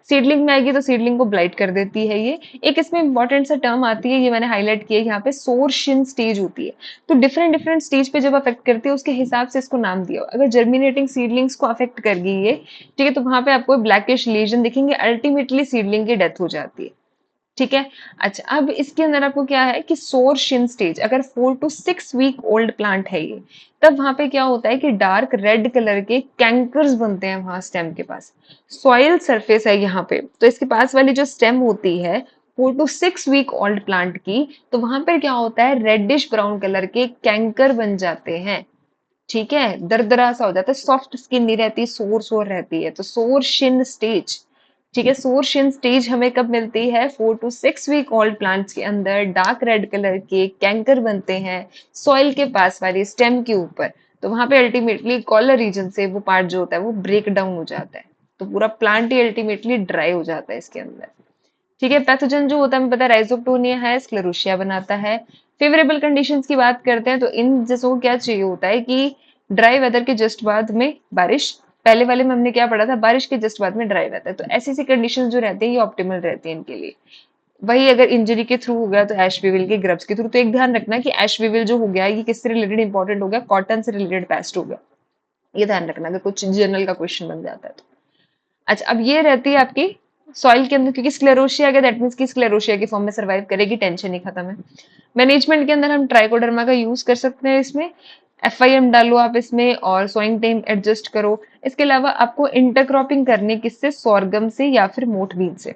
सीडलिंग में आएगी तो सीडलिंग को ब्लाइट कर देती है ये। एक इसमें इंपॉर्टेंट सा टर्म आती है, ये मैंने हाईलाइट किया है यहाँ पे, सोरशिन स्टेज होती है। तो डिफरेंट डिफरेंट स्टेज पे जब अफेक्ट करती है उसके हिसाब से इसको नाम दिया। अगर जर्मिनेटिंग सीडलिंग्स को अफेक्ट कर गई है, ठीक है, तो वहां पे आपको ब्लैकिश लीजन दिखेंगे, अल्टीमेटली सीडलिंग की डेथ हो जाती है। ठीक है। अच्छा, अब इसके अंदर आपको क्या है कि सोर शिन स्टेज, अगर 4 to 6 वीक ओल्ड प्लांट है ये, तब वहां पे क्या होता है कि डार्क रेड कलर के कैंकर्स बनते हैं वहां स्टेम के पास। सॉइल सरफेस है यहाँ पे, तो इसके पास वाली जो स्टेम होती है 4 to 6 वीक ओल्ड प्लांट की, तो वहां पर क्या होता है, रेडिश ब्राउन कलर के कैंकर बन जाते हैं। ठीक है। दरदरा सा हो जाता है, सॉफ्ट स्किन नहीं रहती, सोर सोर रहती है, तो सोर शिन स्टेज। ठीक है। सोर शिन स्टेज हमें कब मिलती है, 4 to 6 वीक ओल्ड प्लांट्स के अंदर डार्क रेड कलर के कैंकर बनते हैं सॉइल के पास वाली स्टेम के ऊपर। तो वहां पे अल्टीमेटली कॉलर रीजन से वो पार्ट जो होता है वो ब्रेक डाउन हो जाता है, तो पूरा प्लांट ही अल्टीमेटली ड्राई हो जाता है इसके अंदर। ठीक है। पैथोजन जो होता है हमें पता है राइजोक्टोनिया है, स्क्लेरोशिया बनाता है। फेवरेबल कंडीशंस की बात करते हैं तो इन जैसों को क्या चाहिए होता है कि ड्राई वेदर के जस्ट बाद में बारिश। पहले वाले में हमने क्या पढ़ा था, बारिश के जस्ट बाद में ड्राई वेदर। तो ऐसी ऐसी कंडीशंस जो रहती है ये ऑप्टिमल रहती है इनके लिए। वही अगर इंजरी के थ्रू हो गया तो एश विविल के ग्रब्स के थ्रू। तो एक ध्यान रखना कि एश विविल जो हो गया ये किससे रिलेटेड इंपॉर्टेंट हो गया, कॉटन से रिलेटेड पेस्ट हो गया। ये ध्यान रखना अगर कुछ जर्नल का क्वेश्चन बन जाता है तो। अच्छा, अब ये रहती है आपकी सॉइल के अंदर, क्योंकि स्क्लेरोशिया अगर दैट मीन्स की स्क्लेरोशिया की फॉर्म में सर्वाइव करेगी, टेंशन ही खत्म है। मैनेजमेंट के अंदर हम ट्राइकोडर्मा का यूज कर सकते हैं इसमें। एफआईएम डालो आप इसमें और सोइंग टाइम एडजस्ट करो। इसके अलावा आपको इंटरक्रॉपिंग करने किससे, सोरगम से या फिर मोठ बीन से।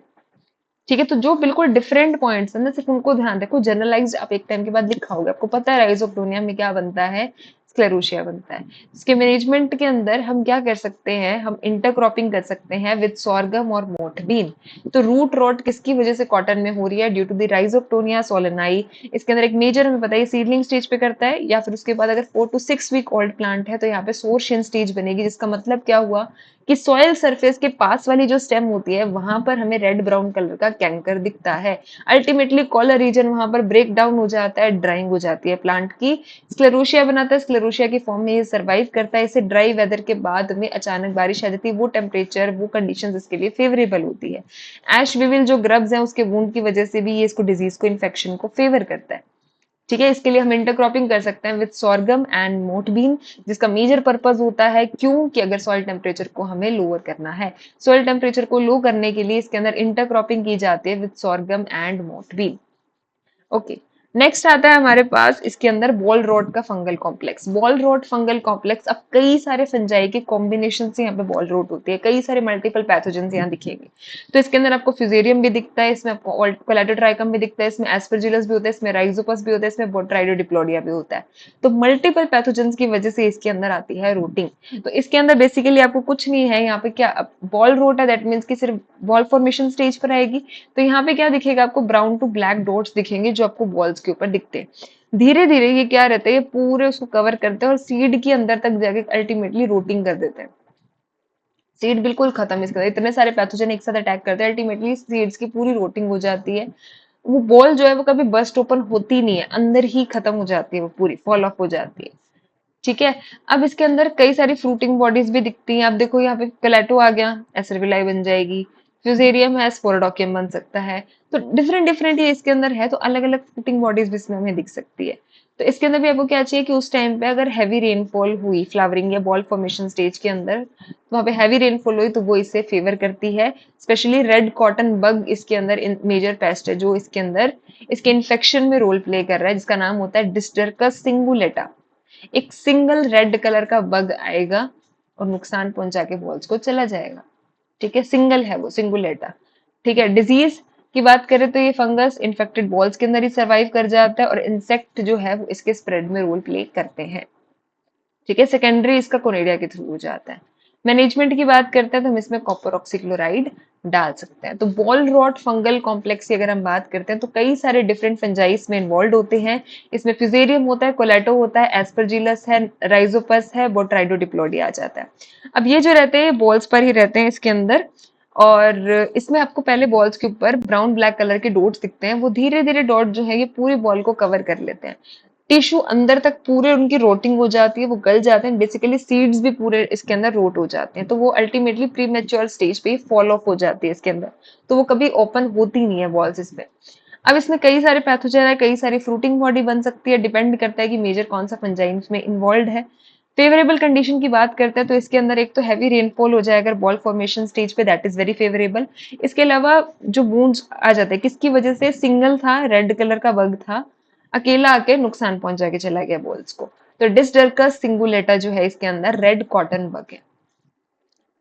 ठीक है। तो जो बिल्कुल डिफरेंट पॉइंट्स है ना, सिर्फ उनको ध्यान रखो। जनरलाइज आप एक टाइम के बाद लिखा होगा, आपको पता है राइजोक्टोनिया में क्या बनता है, स्क्लेरोशिया बनता है। इसके मैनेजमेंट के अंदर हम क्या कर सकते हैं, हम इंटरक्रॉपिंग कर सकते हैं विद सोरगम और मोठ बीन। तो रूट रॉट किसकी वजह से कॉटन में हो रही है, due to the Rhizoctonia solani. इसके अंदर एक मेजर हमें पता है सीडलिंग स्टेज पे करता है, या फिर उसके बाद अगर 4 to 6 वीक ओल्ड प्लांट है तो यहाँ पे सोरशिन स्टेज बनेगी, जिसका मतलब क्या हुआ कि सॉइल सरफेस के पास वाली जो स्टेम होती है वहां पर हमें रेड ब्राउन कलर का कैंकर दिखता है। अल्टीमेटली कॉलर रीजन वहां पर ब्रेक डाउन हो जाता है, ड्राइंग हो जाती है प्लांट की। स्क्लेरोशिया बनाता है, स्क्लेरोशिया की फॉर्म में ये सर्वाइव करता है। इसे ड्राई वेदर के बाद में अचानक बारिश आ जाती है, वो टेम्परेचर वो कंडीशंस इसके लिए फेवरेबल होती है। एश विविल जो ग्रब्स हैं उसके वुंड की वजह से भी ये इसको डिजीज को इन्फेक्शन को फेवर करता है। ठीक है। इसके लिए हम इंटरक्रॉपिंग कर सकते हैं with sorghum and moth been, जिसका मेजर पर्पज होता है क्यों कि अगर सॉइल टेम्परेचर को हमें लोअर करना है, सॉइल टेम्परेचर को लो करने के लिए इसके अंदर इंटरक्रॉपिंग की जाती है with sorghum and moth bean. Okay. Next आता है हमारे पास इसके अंदर बॉल रॉट का fungal complex. Boll rot fungal complex, अब कई सारे फंजाई के कॉम्बिनेशन से यहाँ पे बॉल रॉट होती है, कई सारे मल्टीपल पैथोजन यहाँ दिखेंगे। तो इसके अंदर आपको फ्यूजेरियम भी दिखता है, इसमें आपको कोलेडोट्राइकम भी दिखता है, इसमें एस्परजिलस भी होता है, इसमें राइजोपस भी होता है, इसमें बोट्राइडोडिप्लोडिया भी होता है। तो मल्टीपल पैथोजन की वजह से इसके अंदर आती है रूटिंग। तो इसके अंदर बेसिकली आपको कुछ नहीं है, यहाँ पे क्या बॉल रोट है, दैट मीन्स की सिर्फ बॉल फॉर्मेशन स्टेज पर आएगी। तो यहाँ पे क्या दिखेगा आपको, ब्राउन टू ब्लैक डॉट्स दिखेंगे जो आपको बॉल्स के ऊपर दिखते हैं। धीरे धीरे ये क्या रहता है, ये पूरे उसको कवर करते हैं और सीड के अंदर तक जाके अल्टीमेटली रोटिंग कर देते हैं। सीड बिल्कुल खत्म इसके अंदर, इतने सारे पैथोजन एक साथ अटैक करते हैं, अल्टीमेटली सीड्स की पूरी रोटिंग हो जाती है। वो बॉल जो है वो कभी बस्ट ओपन होती नहीं है, अंदर ही खत्म हो जाती है, वो पूरी फॉल ऑफ हो जाती है। ठीक है। अब इसके अंदर कई सारी फ्रूटिंग बॉडीज भी दिखती हैं। आप देखो यहाँ पे कलेटो आ गया, एसरविलाई बन जाएगी, फ्यूजेरियम है, स्पोरोडोकियम बन सकता है। तो डिफरेंट डिफरेंट ये इसके अंदर है, तो अलग अलग फ्रूटिंग बॉडीज भी इसमें हमें दिख सकती है। तो इसके अंदर भी आपको क्या चाहिए कि उस टाइम पे अगर हैवी रेनफॉल हुई फ्लावरिंग या बॉल फॉर्मेशन स्टेज के अंदर, तो वहां पे हैवी रेनफॉल हुई तो वो इसे फेवर करती है। स्पेशली रेड कॉटन बग इसके अंदर मेजर पेस्ट है, जो इसके अंदर इसके इन्फेक्शन में रोल प्ले कर रहा है, जिसका नाम होता है डिस्टर्कस सिंगुलेटा। एक सिंगल रेड कलर का बग आएगा और नुकसान पहुंचा के बॉल्स को चला जाएगा। ठीक है, सिंगल है वो, सिंगुलेटा। ठीक है, डिजीज की बात करें तो ये फंगस इन्फेक्टेड बॉल्स के अंदर ही सर्वाइव कर जाता है, और इंसेक्ट जो है वो इसके स्प्रेड में रोल प्ले करते हैं। ठीक है, सेकेंडरी इसका कोनेडिया के थ्रू हो जाता है। मैनेजमेंट की बात करते हैं तो हम इसमें कॉपर ऑक्सीक्लोराइड डाल सकते हैं। तो बॉल रॉट फंगल कॉम्प्लेक्स की अगर हम बात करते हैं तो कई सारे डिफरेंट फंजाइस में इन्वॉल्व होते हैं। इसमें फ्यूजेरियम होता है, कोलेटो होता है, एस्परजिलस है, राइजोपस है, बोट्राइडोडिप्लोडी आ जाता है। अब ये जो रहते हैं बॉल्स पर ही रहते हैं इसके अंदर, और इसमें आपको पहले बॉल्स के ऊपर ब्राउन ब्लैक कलर के डॉट्स दिखते हैं। वो धीरे धीरे डॉट जो है ये पूरी बॉल को कवर कर लेते हैं। टिश्यू अंदर तक पूरे उनकी रोटिंग हो जाती है, वो गल जाते हैं, बेसिकली सीड्स भी पूरे इसके अंदर रोट हो जाते हैं, तो वो अल्टीमेटली प्री मेच्योर स्टेज पे ही फॉल ऑफ हो जाती है इसके अंदर। तो वो कभी ओपन होती नहीं है बॉल्स इसमें। अब इसमें कई सारे पैथोजन है, कई सारी फ्रूटिंग बॉडी बन सकती है, डिपेंड करता है कि मेजर कौन सा फंजाई इसमें इन्वॉल्व है। फेवरेबल कंडीशन की बात करते हैं तो इसके अंदर एक तो हैवी रेनफॉल हो जाए अगर बॉल फॉर्मेशन स्टेज पे, दैट इज वेरी फेवरेबल। इसके अलावा जो बूंज आ जाते हैं, किसकी वजह से, सिंगल था, रेड कलर का बग था, अकेला आके नुकसान पहुंचा के चला गया बॉल्स को। तो डिसडर्कस सिंगुलेटा जो है इसके अंदर रेड कॉटन बग है।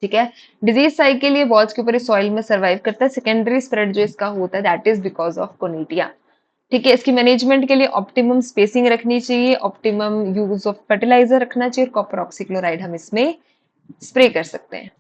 ठीक है। डिजीज साइकिल ये बॉल्स के ऊपर सॉइल में सर्वाइव करता है। सेकेंडरी स्प्रेड जो इसका होता है दैट इज बिकॉज ऑफ कोनिटिया। ठीक है, इसकी मैनेजमेंट के लिए ऑप्टिमम स्पेसिंग रखनी चाहिए, ऑप्टिमम यूज ऑफ फर्टिलाइजर रखना चाहिए, कॉपर ऑक्सीक्लोराइड हम इसमें स्प्रे कर सकते हैं।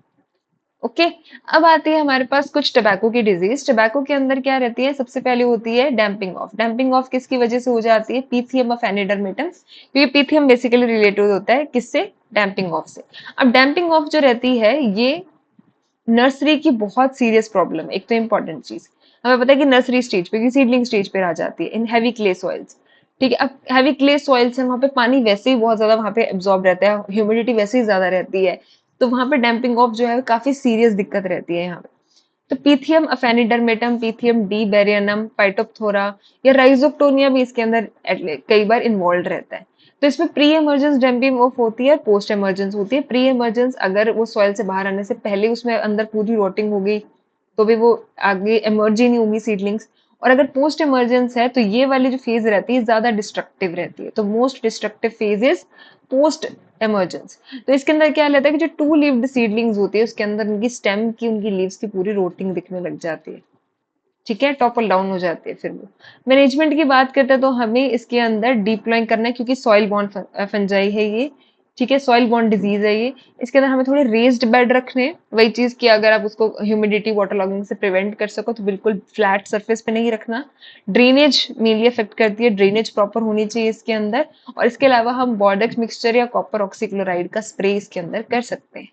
ओके। अब आती है हमारे पास कुछ टबैको की डिजीज। टबैको के अंदर क्या रहती है, सबसे पहले होती है डैम्पिंग ऑफ। डैम्पिंग ऑफ किसकी वजह से हो जाती है, पीथियम ऑफ एनिडर्मिटम, क्योंकि पीथियम बेसिकली रिलेटेड होता है किससे, डैम्पिंग ऑफ से। अब डैम्पिंग ऑफ जो रहती है ये नर्सरी की बहुत सीरियस प्रॉब्लम, एक तो इंपॉर्टेंट चीज हमें पता है कि नर्सरी स्टेज पे, सीडलिंग स्टेज पे आ जाती है इन हैवी क्ले सॉइल्स। ठीक है, अब हैवी क्ले सॉइल्स है, वहां पे पानी वैसे ही बहुत ज्यादा वहां पे एब्जॉर्ब रहता है, ह्यूमिडिटी वैसे ही ज्यादा रहती है, तो वहां पे डैम्पिंग ऑफ जो है काफी सीरियस दिक्कत रहती है यहाँ पे। तो पीथियम अफेनिडर्मेटम, पीथियम डी बेरियनम, पाइटोप्थोरा या राइजोक्टोनिया भी इसके अंदर कई बार इन्वॉल्व रहता है। तो इसमें प्री इमर्जेंस डैम्पिंग ऑफ होती है, पोस्ट इमर्जेंस होती है। प्री इमर्जेंस अगर वो सॉइल से बाहर आने से पहले उसमें अंदर पूरी रोटिंग हो गई तो भी वो आगे इमर्ज ही नहीं होंगी सीडलिंग्स। और अगर पोस्ट इमर्जेंस है तो ये वाली जो फेज रहती है ज्यादा डिस्ट्रक्टिव रहती है। तो most destructive phase is post emergence. तो इसके अंदर क्या रहता है कि जो टू लीव्ड सीडलिंग्स होती है उसके अंदर उनकी स्टेम की, उनकी लीव्स की पूरी रोटिंग दिखने लग जाती है। ठीक है, टॉपल डाउन हो जाती है फिर वो। मैनेजमेंट की बात करते हैं तो हमें इसके अंदर डिप्लॉइंग करना है, क्योंकि सॉइल बॉन्ड फंजाई है ये। ठीक है, सॉइल बॉन्ड डिजीज है ये। इसके अंदर हमें थोड़े रेज्ड बेड रखने हैं। वही चीज कि अगर आप उसको ह्यूमिडिटी वाटर लॉगिंग से प्रिवेंट कर सको तो बिल्कुल फ्लैट सरफेस पे नहीं रखना। ड्रेनेज मेनली अफेक्ट करती है, ड्रेनेज प्रॉपर होनी चाहिए इसके अंदर। और इसके अलावा हम बॉर्डेक्स मिक्सचर या कॉपर ऑक्सीक्लोराइड का स्प्रे इसके अंदर कर सकते हैं।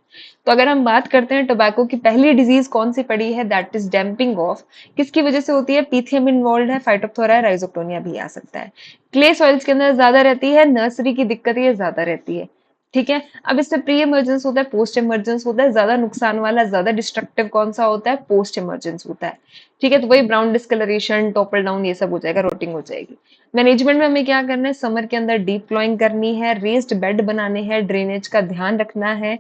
तो अगर हम बात करते हैं टोबैको की पहली डिजीज कौन सी पड़ी है, दैट इज डैम्पिंग ऑफ। किसकी वजह से होती है, पीथियम इन्वॉल्व है, फाइटोप्थोरा है, राइजोक्टोनिया भी आ सकता है। क्ले सॉइल्स के अंदर ज्यादा रहती है, नर्सरी की दिक्कत ये ज्यादा रहती है। ठीक है, अब इससे प्री इमरजेंस होता है, पोस्ट इमरजेंस होता है। ज्यादा नुकसान वाला, ज्यादा डिस्ट्रक्टिव कौन सा होता है, पोस्ट इमरजेंस होता है। ठीक है, तो वही ब्राउन डिस्कलरेशन, टॉपल डाउन, ये सब हो जाएगा, रोटिंग हो जाएगी। मैनेजमेंट में हमें क्या करना है, समर के अंदर डीप प्लॉइंग करनी है, रेस्ड बेड बनाने हैं, ड्रेनेज का ध्यान रखना है,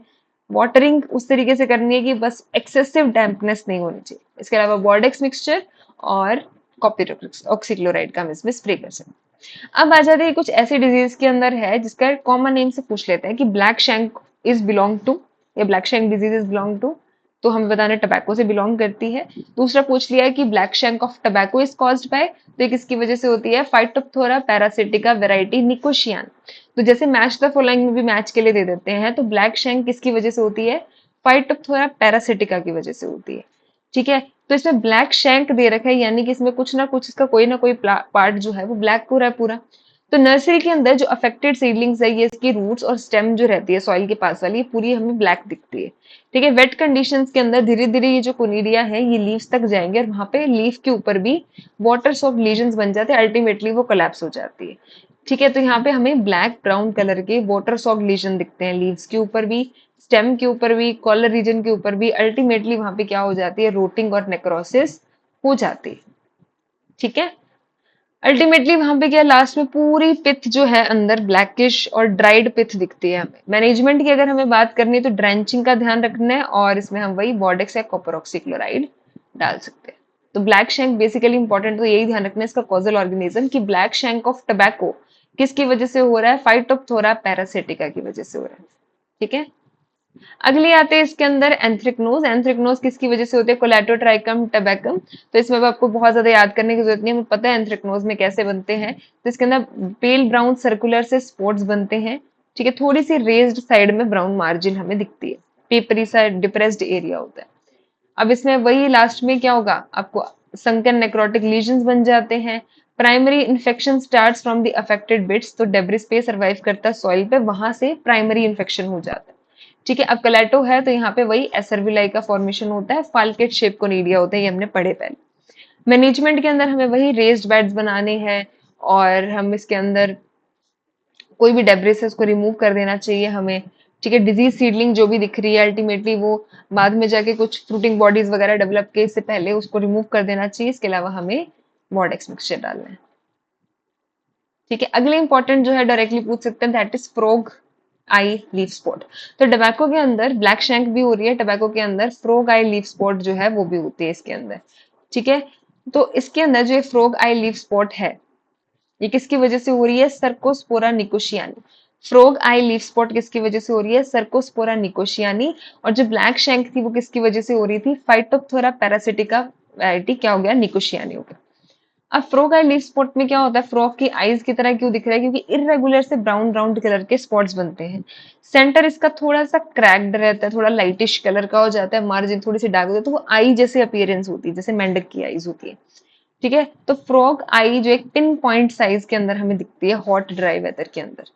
वाटरिंग उस तरीके से करनी है कि बस एक्सेसिव डैम्पनेस नहीं होनी चाहिए। इसके अलावा बॉर्डेक्स मिक्सचर और कॉपर ऑक्सीक्लोराइड का हम इसमें स्प्रे कर सकते हैं। अब आ जाते हैं कुछ ऐसे डिजीज के अंदर है जिसका कॉमन नेम से पूछ लेते हैं कि black shank is belong to, या black shank disease is belong to, तो हमें बताना टबैको से बिलोंग करती है। दूसरा पूछ लिया है कि black shank of tobacco is caused by, तो ये किसकी वजह से होती है, फाइटोप्थोरा पैरासिटिका वेराइटी निकोशियान। तो जैसे मैच द फॉलोइंग में भी मैच के लिए दे देते हैं, तो ब्लैक शैंक किसकी वजह से होती है, फाइटोप्थोरा पैरासिटिका की वजह से होती है। ठीक है, तो इसमें ब्लैक शैंक दे रखा है, यानी कि इसमें कुछ ना कुछ इसका कोई ना कोई पार्ट जो है वो ब्लैक पूरा है पूरा। तो नर्सरी के अंदर जो अफेक्टेड सीडलिंग्स है, ये इसकी रूट्स और स्टेम जो रहती है सॉइल के पास वाली, ये पूरी हमें ब्लैक दिखती है। ठीक है, वेट कंडीशंस के अंदर धीरे धीरे ये जो कोनिडिया है ये लीव्स तक जाएंगे और वहां पे लीफ के ऊपर भी वाटर सॉफ्ट लीजन्स बन जाते हैं, अल्टीमेटली वो कोलैप्स हो जाती है। ठीक है, तो यहाँ पे हमें ब्लैक ब्राउन कलर के वाटर सॉफ्ट लीजन दिखते हैं लीव्स के ऊपर भी, स्टेम के ऊपर भी, कॉलर रीजन के ऊपर भी। अल्टीमेटली वहां पे क्या हो जाती है, रोटिंग और नेक्रोसिस हो जाती है। ठीक है, अल्टीमेटली वहां पे क्या, लास्ट में पूरी पिथ जो है अंदर ब्लैकिश और ड्राइड पिथ दिखती है हमें। मैनेजमेंट की अगर हमें बात करनी है तो ड्रेंचिंग का ध्यान रखना है और इसमें हम वही बॉर्डेक्स या कॉपर ऑक्सीक्लोराइड डाल सकते हैं। तो ब्लैक शैंक बेसिकली इंपॉर्टेंट तो यही ध्यान रखना है इसका कॉजल ऑर्गेनिज्म कि ब्लैक शैंक ऑफ टबैको किसकी वजह से हो रहा है, फाइटोप्थोरा पैरासिटिका की वजह से हो रहा है। ठीक है, अगले आते हैं इसके अंदर एंथ्रेक्नोज। एंथ्रेक्नोज किसकी वजह से होते हैं, कोलेटोट्राइकम टबैकम। तो इसमें अब आपको बहुत ज्यादा याद करने की जरूरत नहीं है, हमें पता है एंथ्रेक्नोज में कैसे बनते हैं। तो इसके अंदर पेल ब्राउन सर्कुलर से स्पॉट्स बनते हैं। ठीक है, थोड़ी सी रेज्ड साइड में ब्राउन मार्जिन हमें दिखती है, पेपरी सा डिप्रेस्ड एरिया होता है। अब इसमें वही लास्ट में क्या होगा, आपको संकन नेक्रोटिक लीजन्स बन जाते हैं। Primary infection starts from the affected bits, तो डेब्रिस पे सर्वाइव करता है सॉइल पे, वहां से प्राइमरी इन्फेक्शन हो जाता है। ठीक है, अब कलेटो है तो यहाँ पे वही एसरविलाई का फॉर्मेशन होता है, फाल्केट शेप कोनिडिया होता है, ये हमने पढ़े पहले। मैनेजमेंट के अंदर हमें वही रेस्ड बेड्स बनाने हैं और हम इसके अंदर कोई भी डेब्रिस है उसको रिमूव कर देना चाहिए हमें। ठीक है, डिजीज सीडलिंग जो भी दिख रही है अल्टीमेटली वो बाद में जाके कुछ फ्रूटिंग बॉडीज वगैरह डेवलप के, इससे पहले उसको रिमूव कर देना चाहिए। इसके अलावा हमें बॉडेक्स मिक्सचर डालना है। ठीक है, अगले इंपॉर्टेंट जो है डायरेक्टली पूछ सकते हैं, that is frog I leaf spot. तो टबैको के अंदर ब्लैक शैंक भी हो रही है, टबैको के अंदर फ्रॉग आई लीफ स्पॉट जो है वो भी होती है इसके अंदर। ठीक है, तो इसके अंदर जो फ्रॉग आई लीफ स्पॉट है ये किसकी वजह से हो रही है, सर्कोस्पोरा निकोशियानी। फ्रॉग आई लीफ स्पॉट किसकी वजह से हो रही है, सर्कोस्पोरा निकोशियानी। और जो ब्लैक शैंक थी वो किसकी वजह से हो रही थी, फाइटोप्थोरा पैरासिटिका वैरायटी क्या हो गया, निकोशियानी हो गया। अब फ्रॉग आई लीफ स्पॉट में क्या होता है, फ्रॉग की आईज की तरह क्यों दिख रहा है, क्योंकि इरेगुलर से ब्राउन राउंड कलर के स्पॉट्स बनते हैं। सेंटर इसका थोड़ा सा क्रैक्ड रहता है, थोड़ा लाइटिश कलर का हो जाता है, मार्जिन थोड़ी सी डार्क होती है, तो वो आई जैसे अपीयरेंस होती है, जैसे मेंढक की आईज होती है। ठीक है, तो फ्रॉग आई जो एक पिन पॉइंट साइज के अंदर हमें दिखती है हॉट ड्राई वेदर के अंदर।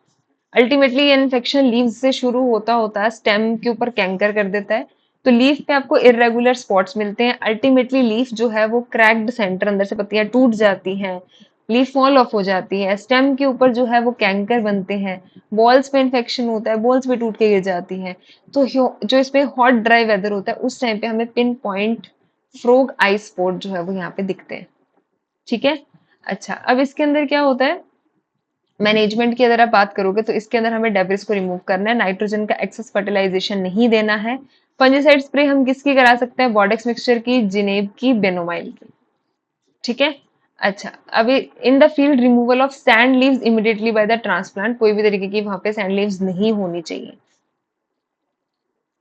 अल्टीमेटली ये इन्फेक्शन लीव्स से शुरू होता होता है स्टेम के ऊपर कैंकर कर देता है। तो लीफ पे आपको इरेगुलर स्पॉट्स मिलते हैं। अल्टीमेटली लीफ जो है वो क्रैक्ड सेंटर, अंदर से पत्तियां टूट जाती हैं, लीफ फॉल ऑफ हो जाती है, स्टेम के ऊपर जो है वो कैंकर बनते हैं, बॉल्स पे इन्फेक्शन होता है, बॉल्स पे टूट के गिर जाती हैं। तो जो इसमें हॉट ड्राई वेदर होता है उस टाइम पे हमें पिन पॉइंट फ्रॉग आई स्पॉट जो है वो यहाँ पे दिखते हैं। ठीक है, अच्छा अब इसके अंदर क्या होता है, मैनेजमेंट की अगर आप बात करोगे तो इसके अंदर हमें डेब्रिस को रिमूव करना है, नाइट्रोजन का एक्सेस फर्टिलाइजेशन नहीं देना है। फंजिसाइड स्प्रे हम किसकी करा सकते हैं, बॉडेक्स मिक्सचर की, जिनेब की, बेनोमाइल की। ठीक है, अच्छा अभी in the field removal of sand leaves immediately by the transplant, कोई भी तरीके की वहां पे सैंड लीव्स नहीं होनी चाहिए।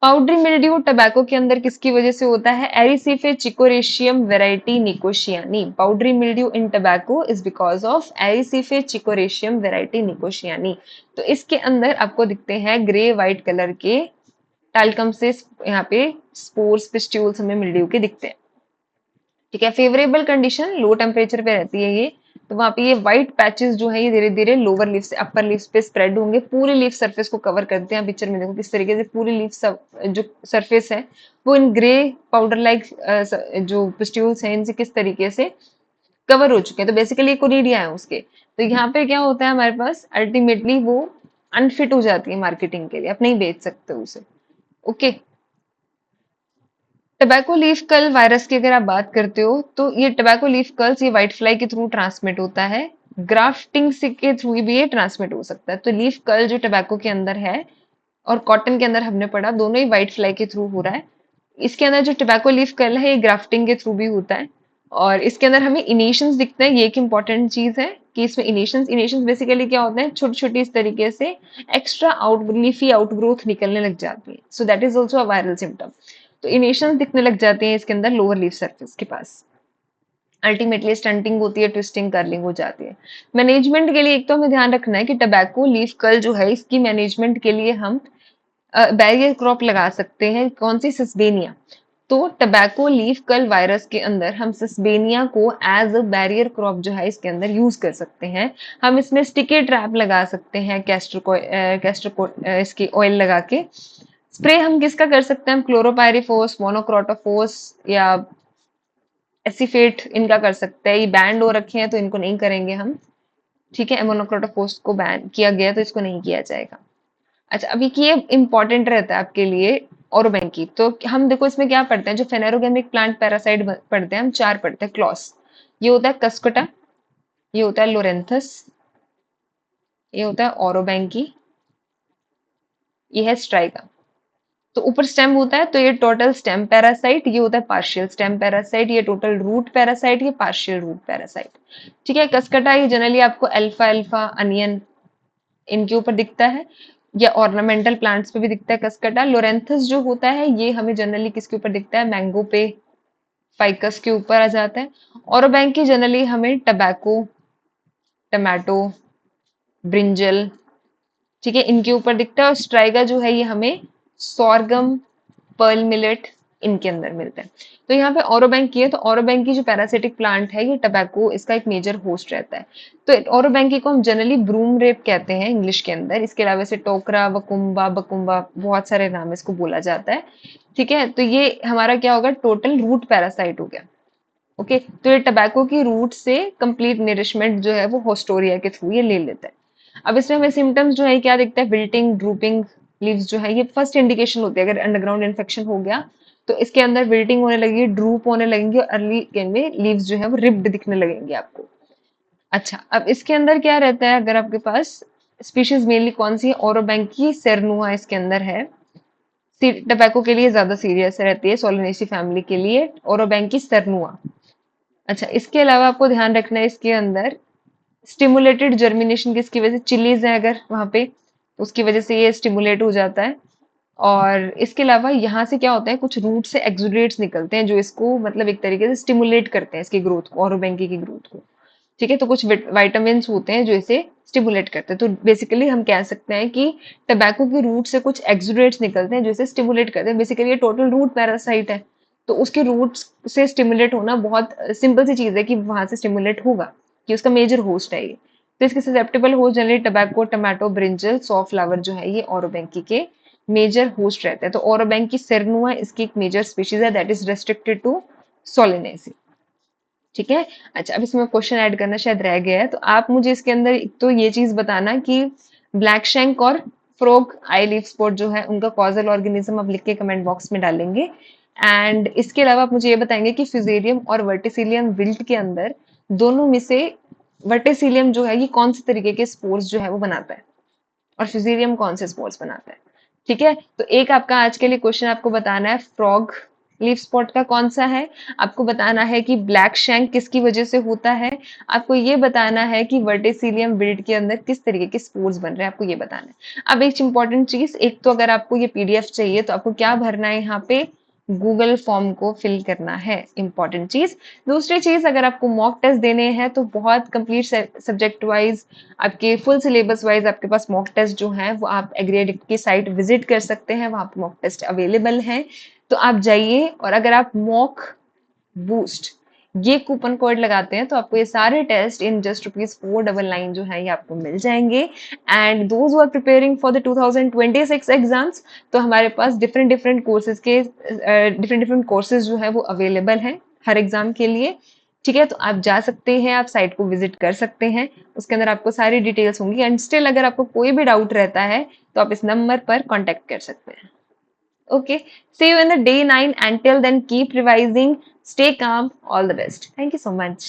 पाउडरी मिल्ड्यू टबैको के अंदर किसकी वजह से होता है, Erysiphe cichoracearum variety nicotianae. Powdery mildew in tobacco is because of Erysiphe cichoracearum variety nicotianae. तो इसके अंदर आपको दिखते हैं ग्रे व्हाइट कलर के टाल्कम से यहाँ पे स्पोर्स पिस्ट्यूल्स हमें मिल्ड्यू के दिखते हैं। ठीक है, फेवरेबल कंडीशन लो टेम्परेचर पे रहती है ये, तो वहां पे ये व्हाइट पैचेस जो है ये धीरे धीरे लोअर लीफ से अपर लीफ पे स्प्रेड होंगे, पूरी लीफ सरफेस को कवर करते हैं। पिक्चर में देखो किस तरीके से पूरी लीफ जो सरफेस है वो इन ग्रे पाउडर लाइक जो पिस्ट्यूल्स हैं इनसे किस तरीके से कवर हो चुके हैं। तो बेसिकली कोनिडिया है उसके। तो यहाँ पे क्या होता है हमारे पास, अल्टीमेटली वो अनफिट हो जाती है मार्केटिंग के लिए, आप नहीं बेच सकते उसे। Okay, tobacco leaf curl virus की अगर आप बात करते हो तो ये टबैको लीफ कर्ल्स ये व्हाइट फ्लाई के थ्रू ट्रांसमिट होता है, ग्राफ्टिंग से के थ्रू भी ये ट्रांसमिट हो सकता है। तो लीफ कर्ल जो टबैको के अंदर है और कॉटन के अंदर हमने पढ़ा, दोनों ही व्हाइट फ्लाई के थ्रू हो रहा है। इसके अंदर जो टबैको लीफ कर्ल है ये ग्राफ्टिंग के थ्रू भी होता है और इसके अंदर हमें इनेशंस दिखते हैं। ये एक इंपॉर्टेंट चीज है कि इसमें इनेशंस बेसिकली क्या होते हैं, छोटी छोटी इस तरीके से एक्स्ट्रा आउट लीफी आउटग्रोथ निकलने लग जाती है। So that is also a viral symptom. तो इनेशंस दिखने लग जाते हैं इसके अंदर लोअर लीफ सरफेस के पास। अल्टीमेटली स्टंटिंग होती है, ट्विस्टिंग कर्लिंग हो जाती है। मैनेजमेंट के लिए एक तो हमें ध्यान रखना है कि टबैको लीफ कर्ल जो है इसकी मैनेजमेंट के लिए हम बैरियर क्रॉप लगा सकते हैं, कौन सी, सिस्बेनिया। तो टबैको लीफ कल वायरस के अंदर हम सिस्बेनिया को एज अ बैरियर क्रॉप जो है इसके अंदर यूज कर सकते हैं। हम इसमें स्टिकी ट्रैप लगा सकते हैं इसकी ऑयल लगा के। स्प्रे हम किसका कर सकते हैं? हम क्लोरोपायरिफोस, मोनोक्रोटोफोस या एसिफेट इनका कर सकते हैं। ये बैंड हो रखे हैं तो इनको नहीं करेंगे हम। ठीक है, मोनोक्रोटोफोस को बैन किया गया तो इसको नहीं किया जाएगा। अच्छा, अभी की ये इंपॉर्टेंट रहता है आपके लिए औरोबैंकी। तो हम देखो इसमें क्या पढ़ते हैं, जो फेनेरोगेमिक प्लांट पैरासाइट पढ़ते हैं, हम 4 पढ़ते हैं। क्लॉस, ये होता है कस्कटा, ये होता है लोरेंथस, ये होता है औरोबैंकी, ये है स्ट्राइका। तो ऊपर स्टेम होता है तो ये टोटल स्टेम पैरासाइट, ये होता है पार्शियल स्टेम पैरासाइट, ये टोटल रूट पैरासाइट, ये पार्शियल रूट पैरासाइट। ठीक है, कस्कटा ये जनरली आपको अल्फा अल्फा अनियन इनके ऊपर दिखता है, या ऑर्नामेंटल प्लांट्स पे भी दिखता है कस्कटा। लोरेंथस जो होता है ये हमें जनरली किसके ऊपर दिखता है? मैंगो पे, फाइकस के ऊपर आ जाता है। औरोबैंकी जनरली हमें टबैको, टमाटो, ब्रिंजल, ठीक है, इनके ऊपर दिखता है। और स्ट्राइगा जो है ये हमें सॉर्गम, पर्ल मिलेट, इनके अंदर मिलता है। तो यहाँ पे औरोबैंकी है, तो औरोबैंकी जो पैरासिटिक प्लांट है ये टबैको इसका एक मेजर होस्ट रहता है। तो औरोबैंकी को हम जनरली ब्रूम रेप कहते हैं इंग्लिश के अंदर। इसके अलावा से टोकरा, वकुम्बा, बकुम्बा, बहुत सारे नाम इसको बोला जाता है। ठीक है, तो ये हमारा क्या होगा? टोटल रूट पैरासाइट हो गया। ओके, तो ये टबैको की रूट से कंप्लीट नरिशमेंट जो है वो होस्टोरिया के थ्रू ये ले लेता है। अब इसमें हमें सिम्टम्स जो है क्या दिखता है? विल्टिंग, ड्रूपिंग लीव्स जो है ये फर्स्ट इंडिकेशन होती है। अगर अंडरग्राउंड इन्फेक्शन हो गया तो इसके अंदर विल्टिंग होने लगेगी, ड्रूप होने लगेंगे, और अर्ली में लीव्स जो है वो रिप्ड दिखने लगेंगे आपको। अच्छा, अब इसके अंदर क्या रहता है? अगर आपके पास स्पीशीज मेनली कौन सी है? औरोबैंकी सेरनुआ इसके अंदर है। टबैको के लिए ज्यादा सीरियस रहती है, सोलोनेसी फैमिली के लिए औरोबैंकी सेरनुआ। अच्छा, इसके अलावा आपको ध्यान रखना है इसके अंदर स्टिमुलेटेड जर्मिनेशन किसकी वजह से? चिलीज है अगर वहां पे, उसकी वजह से ये स्टिमुलेट हो जाता है। और इसके अलावा यहाँ से क्या होता है, कुछ रूट से एक्सुडेट्स निकलते हैं जो इसको मतलब एक तरीके से स्टिमुलेट करते हैं इसकी ग्रोथ को, औरोबैंकी की ग्रोथ को। ठीक है, तो कुछ विटामिन होते हैं जो इसे स्टिमुलेट करते हैं। तो बेसिकली हम कह सकते हैं कि टबैको की रूट से कुछ एक्सुडेट्स निकलते हैं जो इसे स्टिमुलेट करते हैं। बेसिकली ये टोटल रूट पैरासाइट है, तो उसके रूट्स से स्टिमुलेट होना बहुत सिंपल सी चीज है कि वहां से स्टिमुलेट होगा, कि उसका मेजर होस्ट है ये। तो इसके susceptible host generally tobacco, tomato, brinjal, safflower जो है ये औरोबैंकी के मेजर होस्ट रहते हैं। तो औरोबैंकी सेरनुआ इसकी एक मेजर स्पीशीज है that is restricted to solanaceae. ठीक है, अच्छा, अब इसमें क्वेश्चन ऐड करना शायद रह गया है, तो आप मुझे इसके अंदर एक तो ये चीज बताना कि ब्लैक शैंक और फ्रॉग आई लीफ स्पॉट जो है उनका कॉजल ऑर्गेनिज्म आप लिख के कमेंट बॉक्स में डालेंगे। एंड इसके अलावा आप मुझे ये बताएंगे कि फ्यूजेरियम और वर्टिसिलियम विल्ट के अंदर दोनों में से वर्टिसिलियम जो है ये कौन से तरीके के स्पोर्स जो है वो बनाता है, और फ्यूजेरियम कौन से स्पोर्स बनाता है। ठीक है, तो एक आपका आज के लिए क्वेश्चन आपको बताना है फ्रॉग लीफ स्पॉट का कौन सा है, आपको बताना है कि ब्लैक शैंक किसकी वजह से होता है, आपको ये बताना है कि वर्टिसिलियम विल्ट के अंदर किस तरीके के स्पोर्स बन रहे हैं, आपको ये बताना है। अब एक इंपॉर्टेंट चीज, एक तो अगर आपको ये पीडीएफ चाहिए तो आपको क्या भरना है यहाँ पे? गूगल फॉर्म को फिल करना है, इंपॉर्टेंट चीज। दूसरी चीज, अगर आपको मॉक टेस्ट देने हैं तो बहुत कंप्लीट सब्जेक्ट वाइज, आपके फुल सिलेबस वाइज आपके पास मॉक टेस्ट जो है वो आप एग्रीडिक्ट की साइट विजिट कर सकते हैं, वहां पर मॉक टेस्ट अवेलेबल है। तो आप जाइए, और अगर आप मॉक बूस्ट ये कूपन कोड लगाते हैं तो आपको ये सारे टेस्ट इन जस्ट ₹499 जो है ये आपको मिल जाएंगे। And those are preparing for the 2026 exams, तो हमारे पास डिफरेंट डिफरेंट कोर्सेज के डिफरेंट डिफरेंट कोर्सेज जो है वो अवेलेबल हैं हर एग्जाम के लिए। ठीक है, तो आप जा सकते हैं, आप साइट को विजिट कर सकते हैं, उसके अंदर आपको सारी डिटेल्स होंगी। एंड स्टिल अगर आपको कोई भी डाउट रहता है तो आप इस नंबर पर कॉन्टेक्ट कर सकते हैं। Okay. See you in the day 9. Until then, keep revising. Stay calm. All the best. Thank you so much.